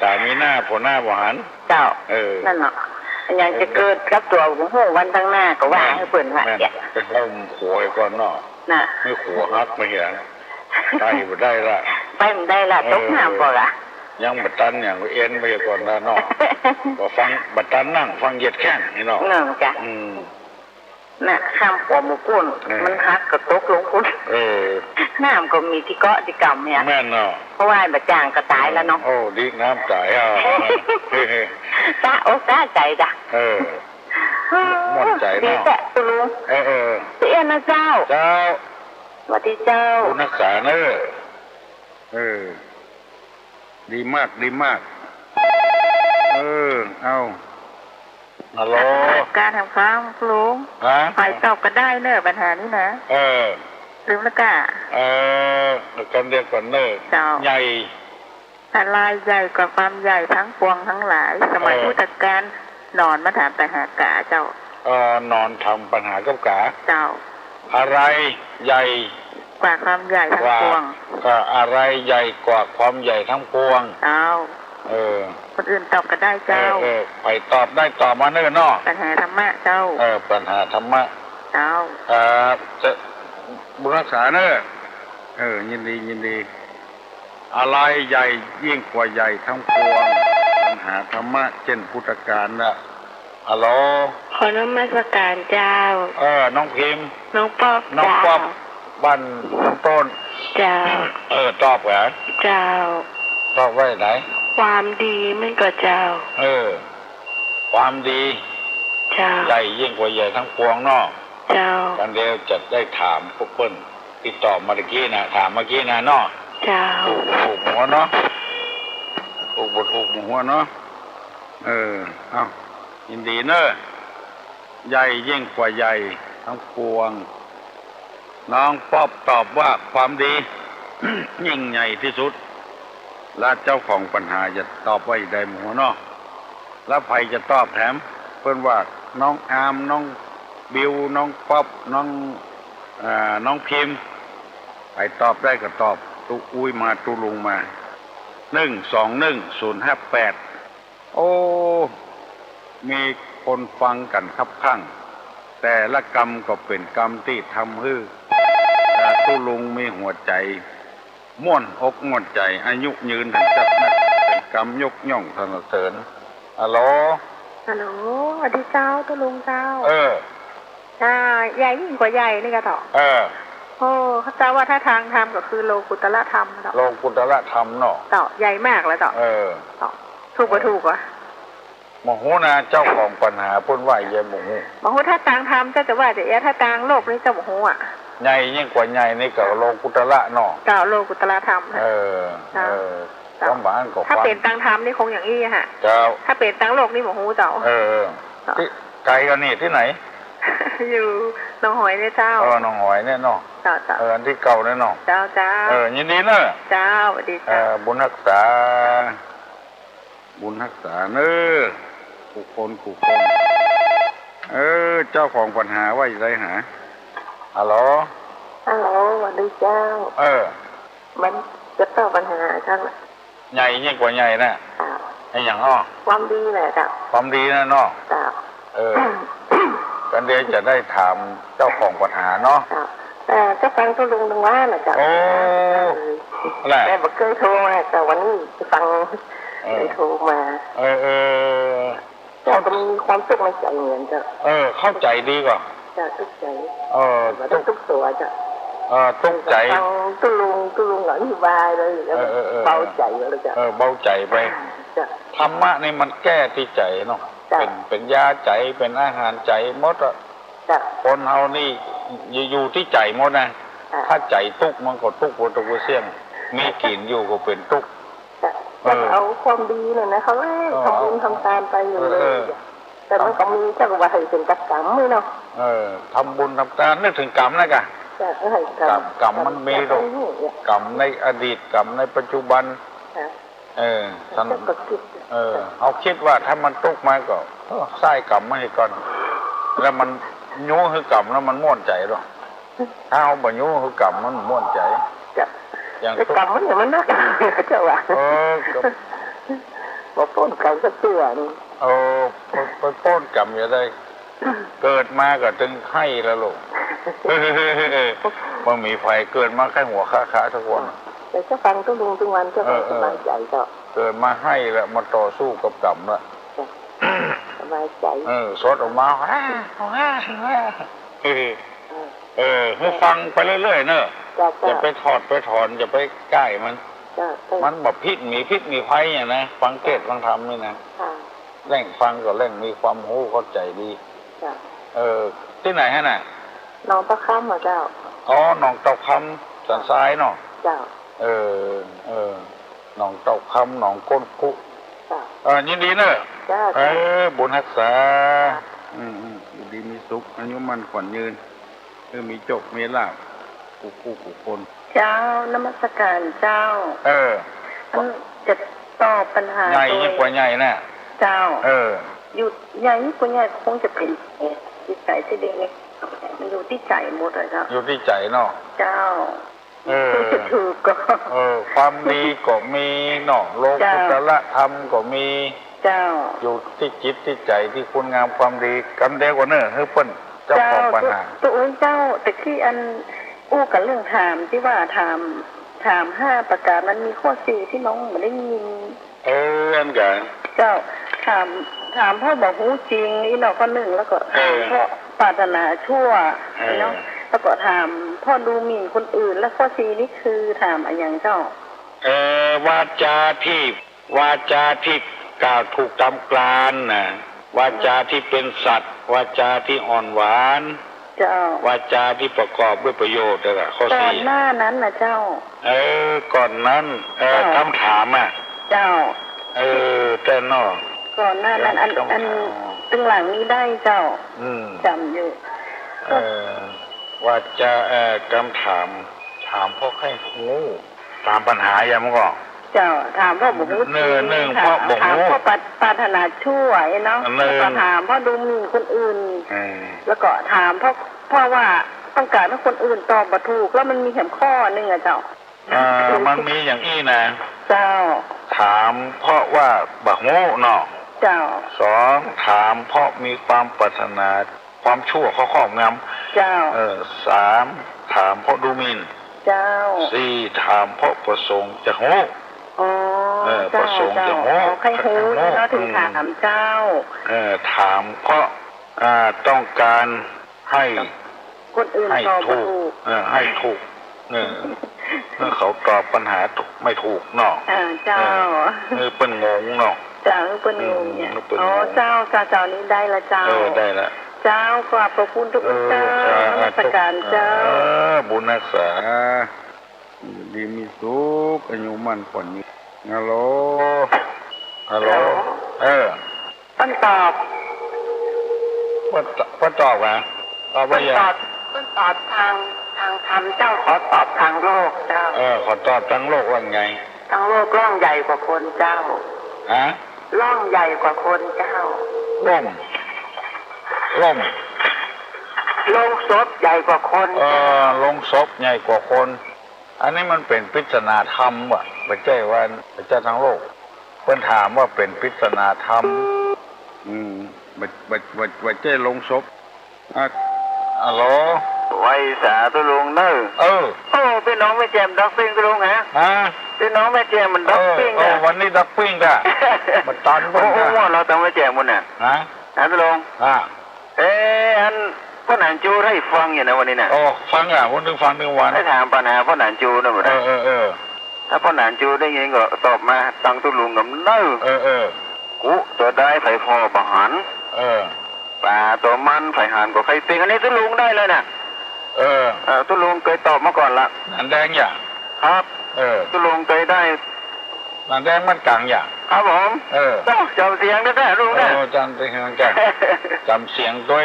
ตามีหน้าพ่อหน้าบ่หันเจ้านั่นเนาะยังจะเกิดกับตัวของหูวันทั้งหน้าก็ว่าให้เปิ่นว่าเนี่ยเป็นเล่าขัวก่อนเนาะไม่ขัวฮักไม่เห็นได้บ่ได้ละไปมันได้ละตกน้ำบ่ล่ะยังบัดตันอย่างเอ็นไปก่อนละเนาะก็ฟังบัดตันนั่งฟังเหยียดแข้งนี่เนาะจ้ะน่ะข้ามหัวหมูกุ้นมันฮักก็ตกลงคุณน้ำก็มีที่เกาะที่กำเนี่ยแม่นเนาะเพราะว่าบะจางก็ตายแล้วเนาะโอ้ดีน้ำตายตาโอ้ตาใจจ้ะหมดใจเนาะดีแต่ตุลุงเสียนะเจ้าสวัสดีเจ้าคุณนักษาเนอะดีมากดีมากเอาฮัลโหลการทำข้าวลุงฝ่ายตอบก็ได้เนอะปัญหานี้นะลืมแล้วกะกันเดียวกันเนอะใหญ่อะไรใหญ่กว่าความใหญ่ทั้งปวงทั้งหลายสมัยพุทธกาลนอนมาถามปัญหากาเจ้านอนทำปัญหากับกาเจ้าอะไรใหญ่กว่าความใหญ่ทั้งปวงก็อะไรใหญ่กว่าความใหญ่ทั้งปวงคนอื่นตอบก็ได้เจ้าไปตอบได้ตอบมาเนิ่นเนาะปัญหาธรรมะเจ้าปัญหาธรรมะเจ้าจะบุญรักษาเนอะยินดีอะไรใหญ่ยิ่งกว่าใหญ่ทั้งปวงปัญหาธรรมะเช่นพุทธกาลน่ะฮัลโหลขอนมัสการเจ้าน้องพิมพ์น้องป๊อบบ้านน้องต้นเจ้าตอบเหรอเจ้าตอบไว้ไหนความดีมันก็เจ้าความดีเจ้าใหญ่ยิ่งกว่าใหญ่ทั้งปวงเนาะเจ้ากันเดียวจะได้ถามพวกเพิ่นติดต่อมาเมื่อกี้นะถามเมื่อกี้นะเนาะเจ้าถูกหัวเนาะถูกหัวเนาะเอายินดีเนอะใหญ่ยิ่งกว่าใหญ่ทั้งปวงน้องป๊อบตอบว่าความดี ยิ่งใหญ่ที่สุดและเจ้าของปัญหาจะตอบว่าได้หมูเนาะแล้วใครจะตอบแถมเพื่อนว่าน้องอามน้องบิวน้องป๊อบน้องพิมพ์ใครตอบได้ก็ตอบตุอุ้ยมาตุลุงมา1211058โอ้มีคนฟังกันครับข้างแต่ละกรรมก็เป็นกรรมที่ทำให้ตุลุงมีหัวใจม่วนอกม่วนใจอายุยืนถึงจัดนักเป็นกรรมยกย่องสรรเสริญฮัลโหลสวัสดีเจ้าตุลุงเจ้าใหญ่ยิ่งกว่าใหญ่นี่ก็ต่อเขาจะว่าถ้าทางธรรมก็คือโลกุตละธรรมโลกุตละธรรมเนาะต่อใหญ่มากแล้วต่อถูกกว่าถูกวะหมอหูนะเจ้าของปัญหาพูดว่าใหญ่หมอหูถ้าทางธรรมจะว่าแต่ถ้าทางโลกนี่เจ้าหมอหูใหญ่ยิ่งกว่าใหญ่นี่ก็โลกุตละเนาะโลกุตละธรรมความหมายก็ถ้าเป็นทางธรรมนี่คงอย่างนี้ฮะถ้าเป็นทางโลกนี่หมอหูเจ้าที่ไกลกันนี่ที่ไหน อยู่หนองหอยเนี่ยเจ้าหนองหอยเนี่ยเนาะเจ้าอันที่เก่าเนี่ยเนาะเจ้ายินดีเนอะเจ้าสวัสดีเจ้าบุญรักษาเนอะขู่คนเจ้าของปัญหาว่าอะไรหาฮัลโหลสวัสดีเจ้ามันจะตอบปัญหาท่านใหญ่ยิ่งกว่าใหญ่นะไอ้อย่างอ้อความดีแหละจ้ะความดีนะเนาะกันเดี๋ยวจะได้ถามเจ้าของปัญหาเนาะก็ฟังตัวลุงตรงว่าน่ะจ้ะแต่บอกเคยโทรมาแต่วันนี้ฟังเลยโทรมาแต่มันมีความสุขในใจเหมือนจ้ะเข้าใจดีกว่าจะทุกใจทุกตัวจ้ะทุกใจฟังตัวลุงอธิบายเลยแล้วเบาใจเลยจ้ะเบาใจไปธรรมะนี่มันแก้ที่ใจเนาะเป็นยาใจเป็นอาหารใจหมดอะคนเฮานี่อยู่ที่ใจหมดนะถ้าใจทุกมันก็ทุกข์ตัวเสี่ยงมีกินอยู่ก็เป็นทุกข์เอาความดีเลยนะเขาทำบุญทำทานไปอยู่เลยแต่มันก็มีเจ้าว่าให้เป็นกรรมเลยเนาะทำบุญทำทานนึกถึงกรรมนะกะกรรมมันมีหรอกกรรมในอดีตกรรมในปัจจุบันท่านเอาคิดว่าถ้ามันทุกข์มาก็ใส่กรรมมาให้ก่อนแล้วมันยุ่งคือกรรมแล้วมันม่วนใจหรอกถ้าเอาบ่ยุ่งคือกรรมมันม่วนใจอย่างกรรมมันอย่างมันน่าเจ้าว่าบอกต้นกรรมสักตัวนึงไปต้นกรรมอย่าได้เกิดมาก็ถึงไข้แล้วลูกมันมีไฟเกิดมาแค่หัวขาทุกคนแต่ก็ฟังทุกลุงทุกวันก็สบายใจก็เกิดมาให้แล้วมาต่อสู้กับกรรมละสบายใจสดออกมาให้ฟังไปเรื่อยๆเนอะอย่าไปถอดไปถอนอย่าไปใกล้มันแบบพิษมีไฟอย่างนะฟังเทศฟังธรรมนี่นะแร่งฟังก็แร่งมีความรู้เข้าใจดีที่ไหนฮะน่ะหนองตะคำเหรอเจ้าหนองตะคำสันซ้ายเนาะเจ้าหนองตะคำหนองก้นคุยินดีเนอะบุญรักษาดีมีสุขอายุมันขวัญยืนมีโชคมีลาภผู้คนเจ้านมัสการเจ้าจะตอบปัญหาใหญ่ยิ่งกว่าใหญ่น่ะเจ้าอยู่ใหญ่ยิ่งกว่าใหญ่คงจะเป็นจิตใจที่เด็กมันอยู่ที่ใจหมดเลยครับอยู่ที่ใจเนาะเจ้าจะถูกก็ความดีก็มีเนาะโลกุตละธรรมก็มีเจ้าอยู่ที่จิตที่ใจที่คุณงามความดีกันเดียวกันเนอะเปิ้นเจ้าของปัญหาตัวเจ้าแต่ที่อันอู้กันเรื่องถามที่ว่าถาม5ประการมันมีข้อ4ที่น้องไม่ได้ยินอันกันเจ้าถามพ่อบอกหูจริงนี่เนาะข้อ1แล้วก็ถามพ่อปรารถนาชั่วเนาะแล้วก็ถามพ่อดูหมิ่นคนอื่นแล้วข้อ4นี่คือถามอะไรอย่างเจ้าวาจาที่กล่าวถูกตามกลานนะวาจาที่เป็นสัตว์วาจาที่อ่อนหวานเจ้าวาจาที่ประกอบด้วยประโยชน์นั่นแหละข้อ4ก่อนหน้านั้นนะเจ้าก่อนนั้นคำถามเจ้าแต่นอกก่อนหน้านั้นอันตึงหลังนี้ได้เจ้าจำอยู่ว่าจะคำถามพ่อให้งูตามปัญหาอย่างมั้งก็เจ้าถามพ่อบอกงูหนึ่งพ่อบอกงูพ่อปรารถนาชั่วเนาะแล้วถามพ่อดูหมิ่นคนอื่นแล้วก็ถามพ่อว่าต้องการให้คนอื่นตอบมาถูกแล้วมันมีแถมข้อนึงอะเจ้ามันมีอย่างอี้นะเจ้าถามเพราะว่าบักงูเนาะเจ้า2ถามเพราะมีความปรารถนาความชั่วข้อครอบงำเจ้า3ถามเพราะดูหมิ่นเจ้า4ถามเพราะประสงค์จะงูประสงค์จะงูใครหูเราถึงถามเจ้าถามเพราะต้องการให้คนอื่นตอบถูกให้ถูกเมื่อเขาตอบปัญหาไม่ถูกเนาะเจ้าเป็นงงเนาะเจ้าเป็นงงเนี่ยเจ้านี้ได้ละเจ้าได้ละเจ้ากราบขอบคุณทุกเจ้าราชการเจ้าบุญรักษาดีมีสุขอายุมันขวัญยืนฮัลโหลต้นตอบ ว่าตอบอ่ะตอบว่าอย่าง ตอบทางธรรมเจ้าขอตอบทางโลกเจ้าขอตอบทั้งโลกว่าไงทางโลกร่องใหญ่กว่าคนเจ้าร่องใหญ่กว่าคนเจ้าล่มลงศพใหญ่กว่าคนลงศพใหญ่กว่าคนอันนี้มันเป็นปริศนาธรรมว่ะไม่ใช่ว่าไม่ใช่ทั้งโลกเพิ่นถามว่าเป็นปริศนาธรรมไม่ใช่ลงศพฮัลโหลไว้สาตุลุงเนอะเป็นน้องแม่แจมด็อกปิ้งตุลุงฮะเป็นน้องแม่แจมมันด็อกปิ้งวันนี้ด็อกปิ้งอ่ะมันตอนโอ้เราต้องแม่แจมมันน่ะตุลุงอันพ่อหนานจูให้ฟังอย่างนะวันนี้น่ะฟังอ่ะวันนึงฟัง1 วันให้ถามปัญหาพ่อหนานจูนะหมดถ้าพ่อหนานจูได้ยินก็ตอบมาตังตุลุงกับเนอะกูตัวได้ไผ่พอประหารป่าตัวมันไผ่หานก็ใครเป็นอันนี้ตุลุงได้เลยน่ะตุลุงเคยตอบมาก่อนละนันแดงอย่างครับตุลุงเคยได้นันแดงมันกลางอย่างครับผมจำเสียงได้ลุงนะจำเสียงแกจำเสียงด้วย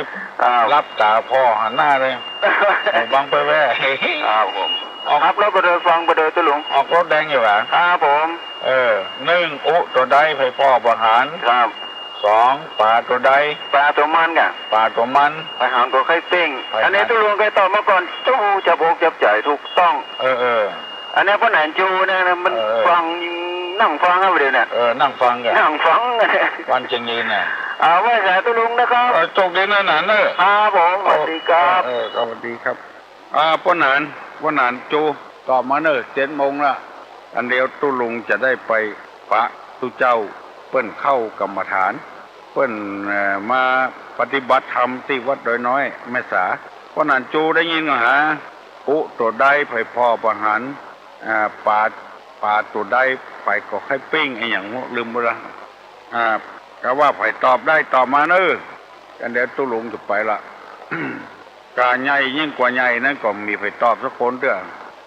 รับตาพ่อหันหน้าเลยบังไปแว่ครับผมครับแล้วไปเดินฟังไปเดินตุลุงออกรถแดงอยู่หรอครับผม1อุตัวใดไผ่พ่อประหารครับ2ป่าตัวใดป่าตัวมันกะป่าตัวมันไผ่หานก็ใครเป้งอันนี้ตุลุงเคยตอบมาก่อนจู้จะโบกจับใจถูกต้องอันนี้พ่อหนานจูเนี่ยมันฟังนั่งฟังครับเดี๋ยวเนี่ยนั่งฟังกันนั่งฟังวันเชียงยืนน่ะไว้สายตุลุงนะครับโชคดีนะหนานครับผมสวัสดีครับสวัสดีครับพ่อหนานจูตอบมา7 โมงละอันเดียวตุลุงจะได้ไปพระตุเจ้าเปิ้นเข้ากรรมฐานเปิ้นมาปฏิบัติธรรมที่วัดดอยน้อยแม่สาพ่อหนานจูได้ยินเหรอฮะอุตัวใดไผ่พ่อประหารป่าตัวใดไผ่ก็ให้ปิ้งไอ้อย่างลืมไปละก็ว่าไผ่ตอบได้ตอบมากันเดี๋ยวตุลุงจะไปละกาใหญ่ยิ่งกว่าใหญ่นั้นก็มีไผ่ตอบสักคนเด้อ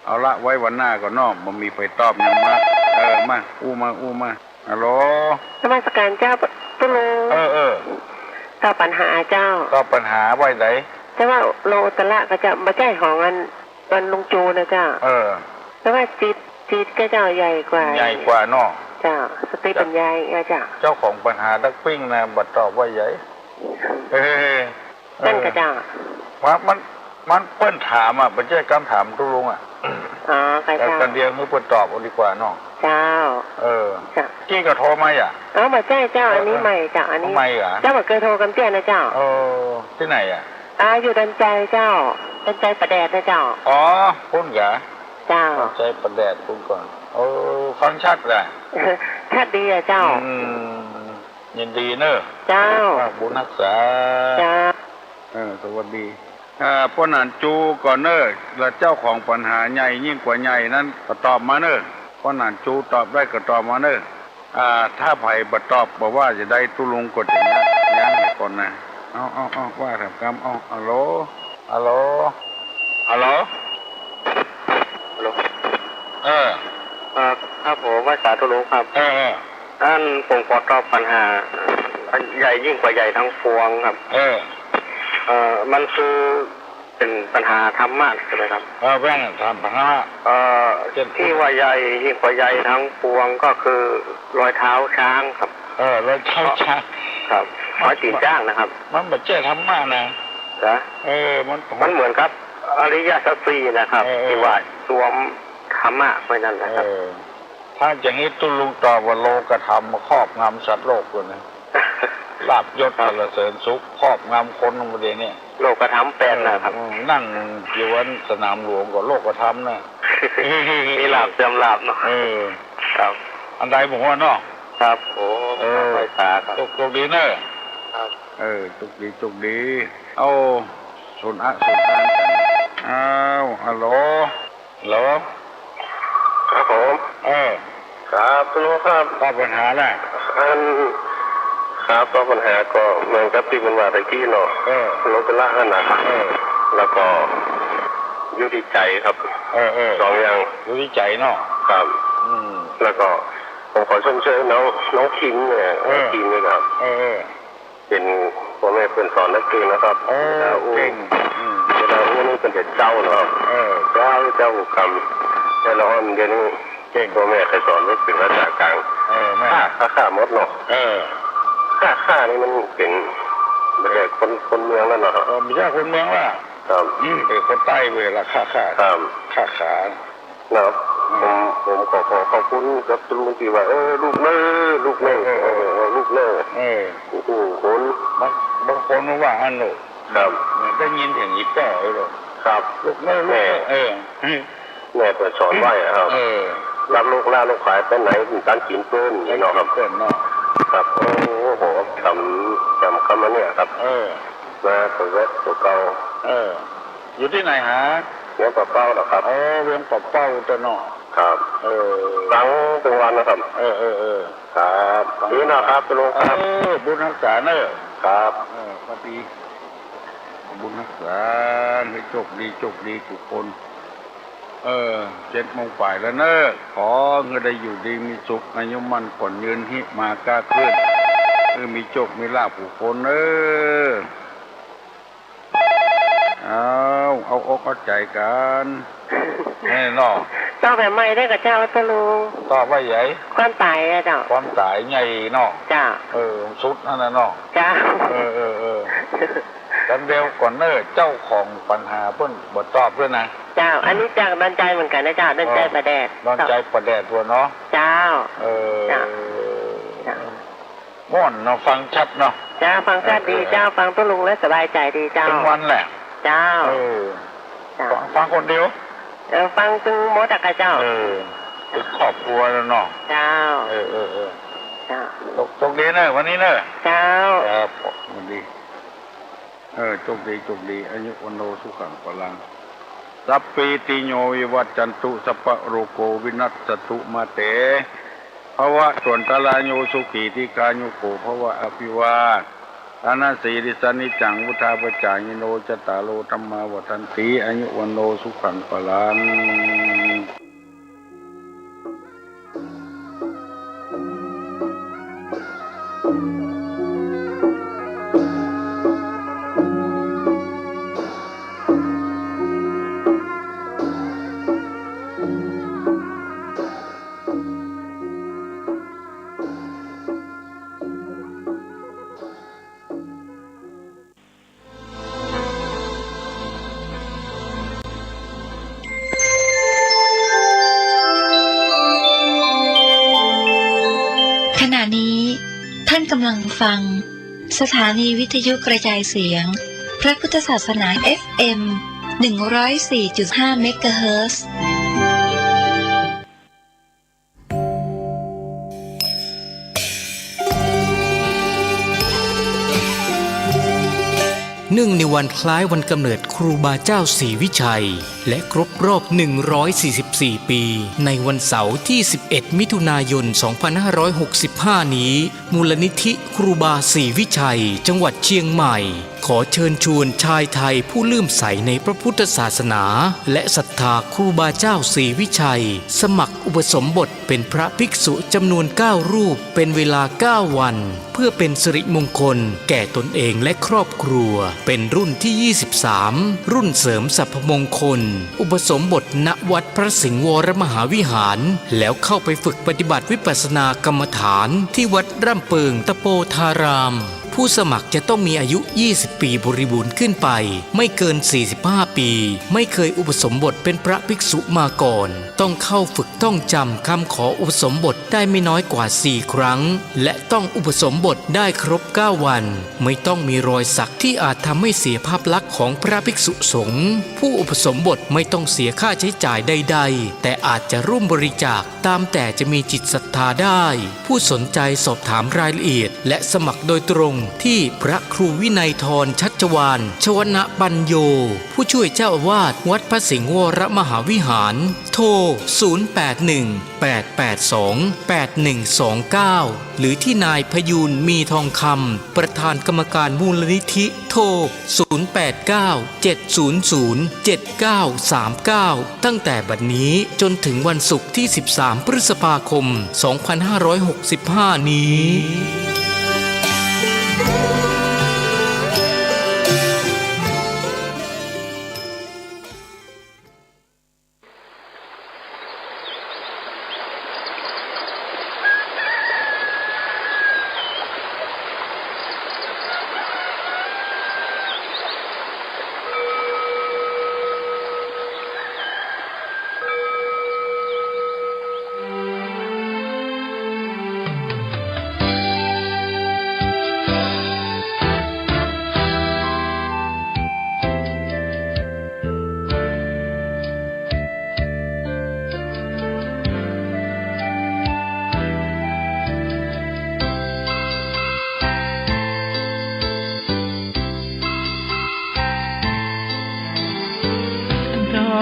เอาละไว้วันหน้าก็นอกมันมีไผ่ตอบยังมามาอู้มาฮัลโหลนมัสการเจ้าตุลุงตอบปัญหาเจ้าตอบปัญหาไว้ไหนแต่ว่าโลตละก็จะมาแก้ของอันลุงจูนะเจ้าแต่ว่าจิตก็เจ้าใหญ่กว่าเนาะเจ้าสติปัญญาเจ้าของปัญหาดักปิ้งนะบัดตอบว่าใหญ่นั่นก็เจ้าว่ามันเปิ้นถามไม่ใช่คำถามตุลุงใครเจ้ากันเดียวมือเปิ้นตอบดีกว่าเนาะเจ้ากี้ก็โทรมามาใช่เจ้าอันนี้ใหม่เจ้าอันนี้ใหม่เจ้าบอกเคยโทรกันเตี้ยนะเจ้าที่ไหนอยู่ดันใจเจ้าดันใจประแดดนะเจ้าพุ่นเหรอเจ้าใจประแดดพุ่นก่อนฟังชัดเลยชัดดีเจ้ายินดีเนอะเจ้าบุญรักษาเจ้าสวัสดีพ่อหนานจูก่อนแล้วเจ้าของปัญหาใหญ่ยิ่งกว่าใหญ่นั้นก็ตอบมาพ่อหนานจูตอบได้ก็ตอบมาถ้าไผ่บัดตอบบอกว่าจะได้ตุลุงกดอย่างนี้ย่างให้ก่อนนะเอาว่าทำกรรมฮัลโหลครับผมว่าสาธุลุงครับท่านผมขอตอบปัญหาใหญ่ยิ่งกว่าใหญ่ทั้งปวงครับมันคือเป็นปัญหาธรรมะใช่ไหมครับแว่งทำปัญหาที่ว่าใหญ่ยิ่งกว่าใหญ่ทั้งปวงก็คือรอยเท้าช้างครับรอยเท้าช้างครับรอยตีนช้างนะครับมันไม่ใช่ธรรมะนะมันเหมือนครับอริยสัจสี่นะครับที่ว่าสวมธรรมะไว้นั่นนะครับถ้าอย่างนี้ตุลุงตอบว่าโลกธรรมครอบงำสัตว์โลกเลยนะลาบยศสรรเสริญสุขครอบงำคนประเดี๋ยวนี้โลกธรรมแปดนะครับนั่งอยู่วันสนามหลวงก็โลกธรรมนะมีลาบเติมลาบเนาะครับอันใดผมว่าเนาะครับโอ้ไปตาครับจุกดีเนอะจุกดีเอาสุนอ่านกันฮัลโหลครับผมครับคุณลุงครับตอบปัญหาแหละครับตอบปัญหาก็เหมือนกับที่มันว่าตะกี้เนาะลงเป็นละหันนะแล้วก็ยุติใจครับสองอย่างยุติใจเนาะครับแล้วก็ผมขอชมเชยน้องคิงเนี่ยคิงเลยครับเป็นพ่อแม่ เป็นสอนนักเก่งนะครับเก่งเวลานี่เป็นเจ้าเนาะเจ้าคำแต่เราเดี๋ยวนี้เก่งตัวแม่เคยสอนไว้เป็นภาษากลางแม่ข้ามดเนาะข้านี่มันเป็นแบบคนเมืองแล้วเนาะไม่ใช่คนเมืองล่ะครับเป็นคนใต้เวลาข้าขาเนาะผมขอขอบคุณกับลุงที่ว่าลูกเน่ลูกเน่คนบางคนว่าอันโลครับได้ยินอย่างนี้ก็ครับลูกเน่แม่เปิดสอนไว้ครับรับลูกล่าลูกขายไปไหนการกินเปิ้ลเนาะครับเปิ้ลเนาะครับโอ้โหจำคำนี้ครับมาตัวเวทตัวเก่าอยู่ที่ไหนฮะเวียงป่าเป้าหรอครับเวียงป่าเป้าจะเนาะครับตั้งเป็นวันนะครับครับนี่นะครับลุงครับบุญรักษาเนอะครับพอดีบุญรักษาให้โชคดีทุกคน7 โมงฝ่ายแล้วเนอะขอเงินได้อยู่ดีมีสุขอายุมั่นก่อนยืนหิมากล้าขึ้นมีโชคมีลาภผู้คนเอาอกเอาใจกันแน่นอนต่อแบบใหม่ได้กับเจ้าตะลุงต่อว่าใหญ่ความตายอะเจ้าความตายใหญ่เนาะจ้าสุดนั่นน่ะเนาะจ้ากันเดียวก่อนเจ้าของปัญหาเพิ่นบ่ตอบเพิ่นนะเจ้าอันนี้จากดอนใจเหมือนกันนะเจ้าดอนใจประแดดดอนใจประแดดตัวเนาะเจ้าม่วนเนาะฟังชัดเนาะเจ้าฟังชัดดีเจ้าฟังตะลุงแล้วสบายใจดีเจ้าเป็นวันแหละเจ้าฟังคนเดียวฟังตึงมดอะเจ้าเป็นครอบครัวแล้วเนาะเจ้าเจ้าตกดีเนอะวันนี้เนอะเจ้าครับวันดีโชคดีอายุวันโนสุขังพลังสัพพิติโยวิวัจจันตุสัพพะโรโกวินัสสตุมาเตภวะส่วนตลาโยสุขีที่กายุโกภวะอภิวาทอานาสีริสานิจังวุธาปจายโนจตารโลธรรมาวัฏันติอายุวันโนสุขังพลังขณะนี้ท่านกำลังฟังสถานีวิทยุกระจายเสียงพระพุทธศาสนา FM 104.5 เมกะเฮิรตซ์ เนื่องในวันคล้ายวันกำเนิดครูบาเจ้าศรีวิชัยและครบรอบ144 ปีในวันเสาร์ที่11 มิถุนายน 2565 นี้มูลนิธิครูบาศรีวิชัยจังหวัดเชียงใหม่ขอเชิญชวนชายไทยผู้เลื่อมใสในพระพุทธศาสนาและศรัทธาครูบาเจ้าศรีวิชัยสมัครอุปสมบทเป็นพระภิกษุจำนวน9 รูปเป็นเวลา9 วันเพื่อเป็นสิริมงคลแก่ตนเองและครอบครัวเป็นรุ่นที่23รุ่นเสริมสรรพมงคลอุปสมบทณวัดพระสิงห์วรมหาวิหารแล้วเข้าไปฝึกปฏิบัติวิปัสสนากรรมฐานที่วัดร่ำเปิงตะโปธารามผู้สมัครจะต้องมีอายุ20 ปีบริบูรณ์ขึ้นไปไม่เกิน45 ปีไม่เคยอุปสมบทเป็นพระภิกษุมาก่อนต้องเข้าฝึกต้องจำคำขออุปสมบทได้ไม่น้อยกว่า4 ครั้งและต้องอุปสมบทได้ครบ9 วันไม่ต้องมีรอยสักที่อาจทำให้เสียภาพลักษณ์ของพระภิกษุสงฆ์ผู้อุปสมบทไม่ต้องเสียค่าใช้จ่ายใดๆแต่อาจจะร่วมบริจาคตามแต่จะมีจิตศรัทธาได้ผู้สนใจสอบถามรายละเอียดและสมัครโดยตรงที่พระครูวินัยธรชัชวาลชวนะปัญโยผู้ช่วยเจ้าอาวาสวัดพระสิงห์วรมหาวิหารโทร 0818828129 หรือที่นายพยูนมีทองคำประธานกรรมการมูลนิธิโทร 0897007939 ตั้งแต่บัดนี้จนถึงวันศุกร์ที่13 พฤษภาคม 2565 นี้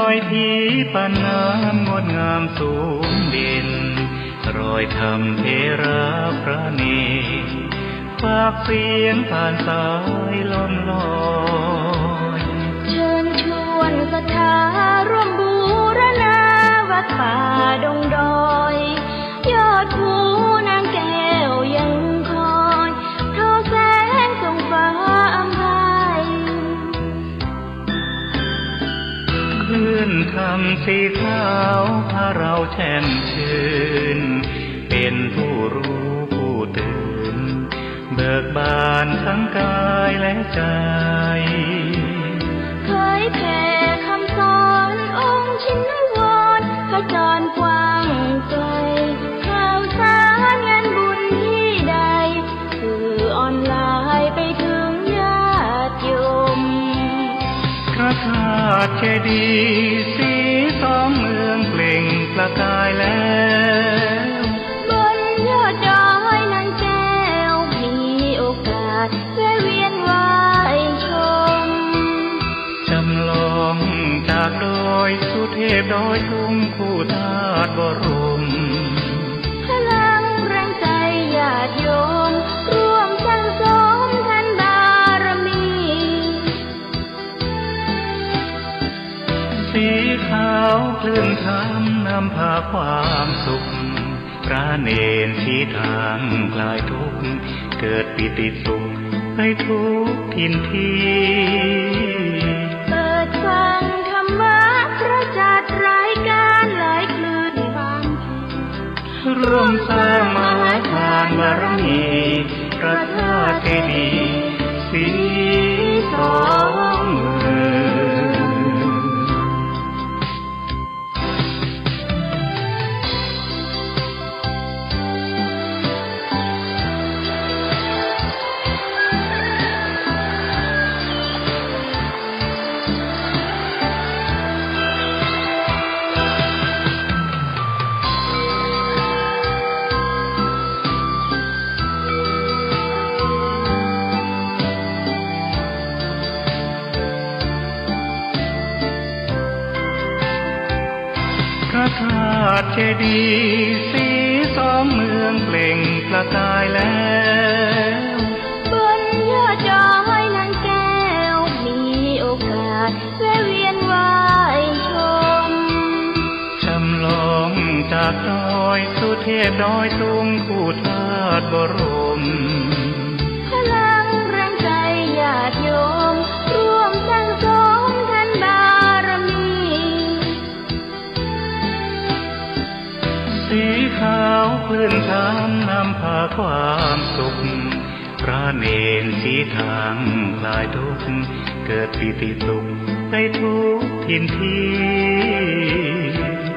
อยทีปานน้ำงดงามสูงเด่นรอยธรรมเทระพระเนตรฝากเสียงผ่านสายลมลอยเชิญชวนศรัทธาร่วมบูรณาวัดป่าดงดอยยอดภูนางแก้วยังคอยทอแสงส่องฟ้าอำไพคลื่นคำสีขาวพาเราแช่มชื่นเป็นผู้รู้ผู้ตื่นเบิกบานทั้งกายและใจเคยแผ่คำสอนองค์ชินวรขจรกว้างไกลข่าวสารงานบุญที่ใดสื่อออนไลน์ไปถึงญาติโยมพระธาตุเจดีย์สีสองเมืองเปล่งประกายแล้วบนยอดดอยนางแก้วมีโอกาสแวะเวียนไหว้ชมจำลองจากดอยสุเทพดอยทุ่งคู่ธาตุบรมพลังแรงใจญาติโยมร่วมสร้างสมทันบารมีสีขาวคลื่นธรรมนำพาความสุขพระเนรชี้ทางคลายทุกข์เกิดปิติสุขให้ทุกทินทีเปิดฟังธรรมะพระจัดรายการหลายคลื่นความร่วมสร้างมหาทานบารมีพระธาตุเจดีย์สีสองเมืองพระธาตุเจดีย์สีสองเมืองเปล่งประกายแล้วบนยอดดอยนางแก้วมีโอกาสแวะเวียนไหว้ชมจำลองจากดอยสุเทพดอยตุงคู่ธาตุบรมพลังแรงใจญาติโยมร่วมสร้างสมทันบารมีสีขาวคลื่นธรรมนำพาความสุขพระเนรชี้ทางคลายทุกข์เกิดปิติสุขให้ทุกทินที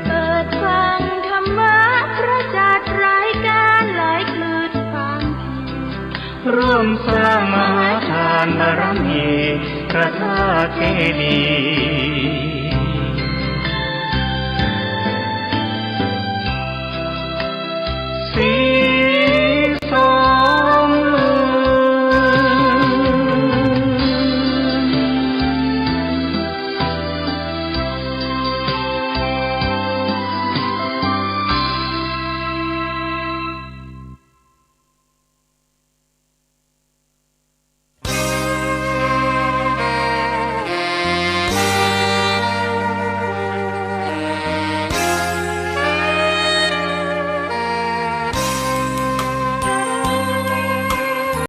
เปิดฟังธรรมะพระจัดรายการหลายคลื่นความร่วมสร้างมหาทานบารมีพระธาตุเจดีย์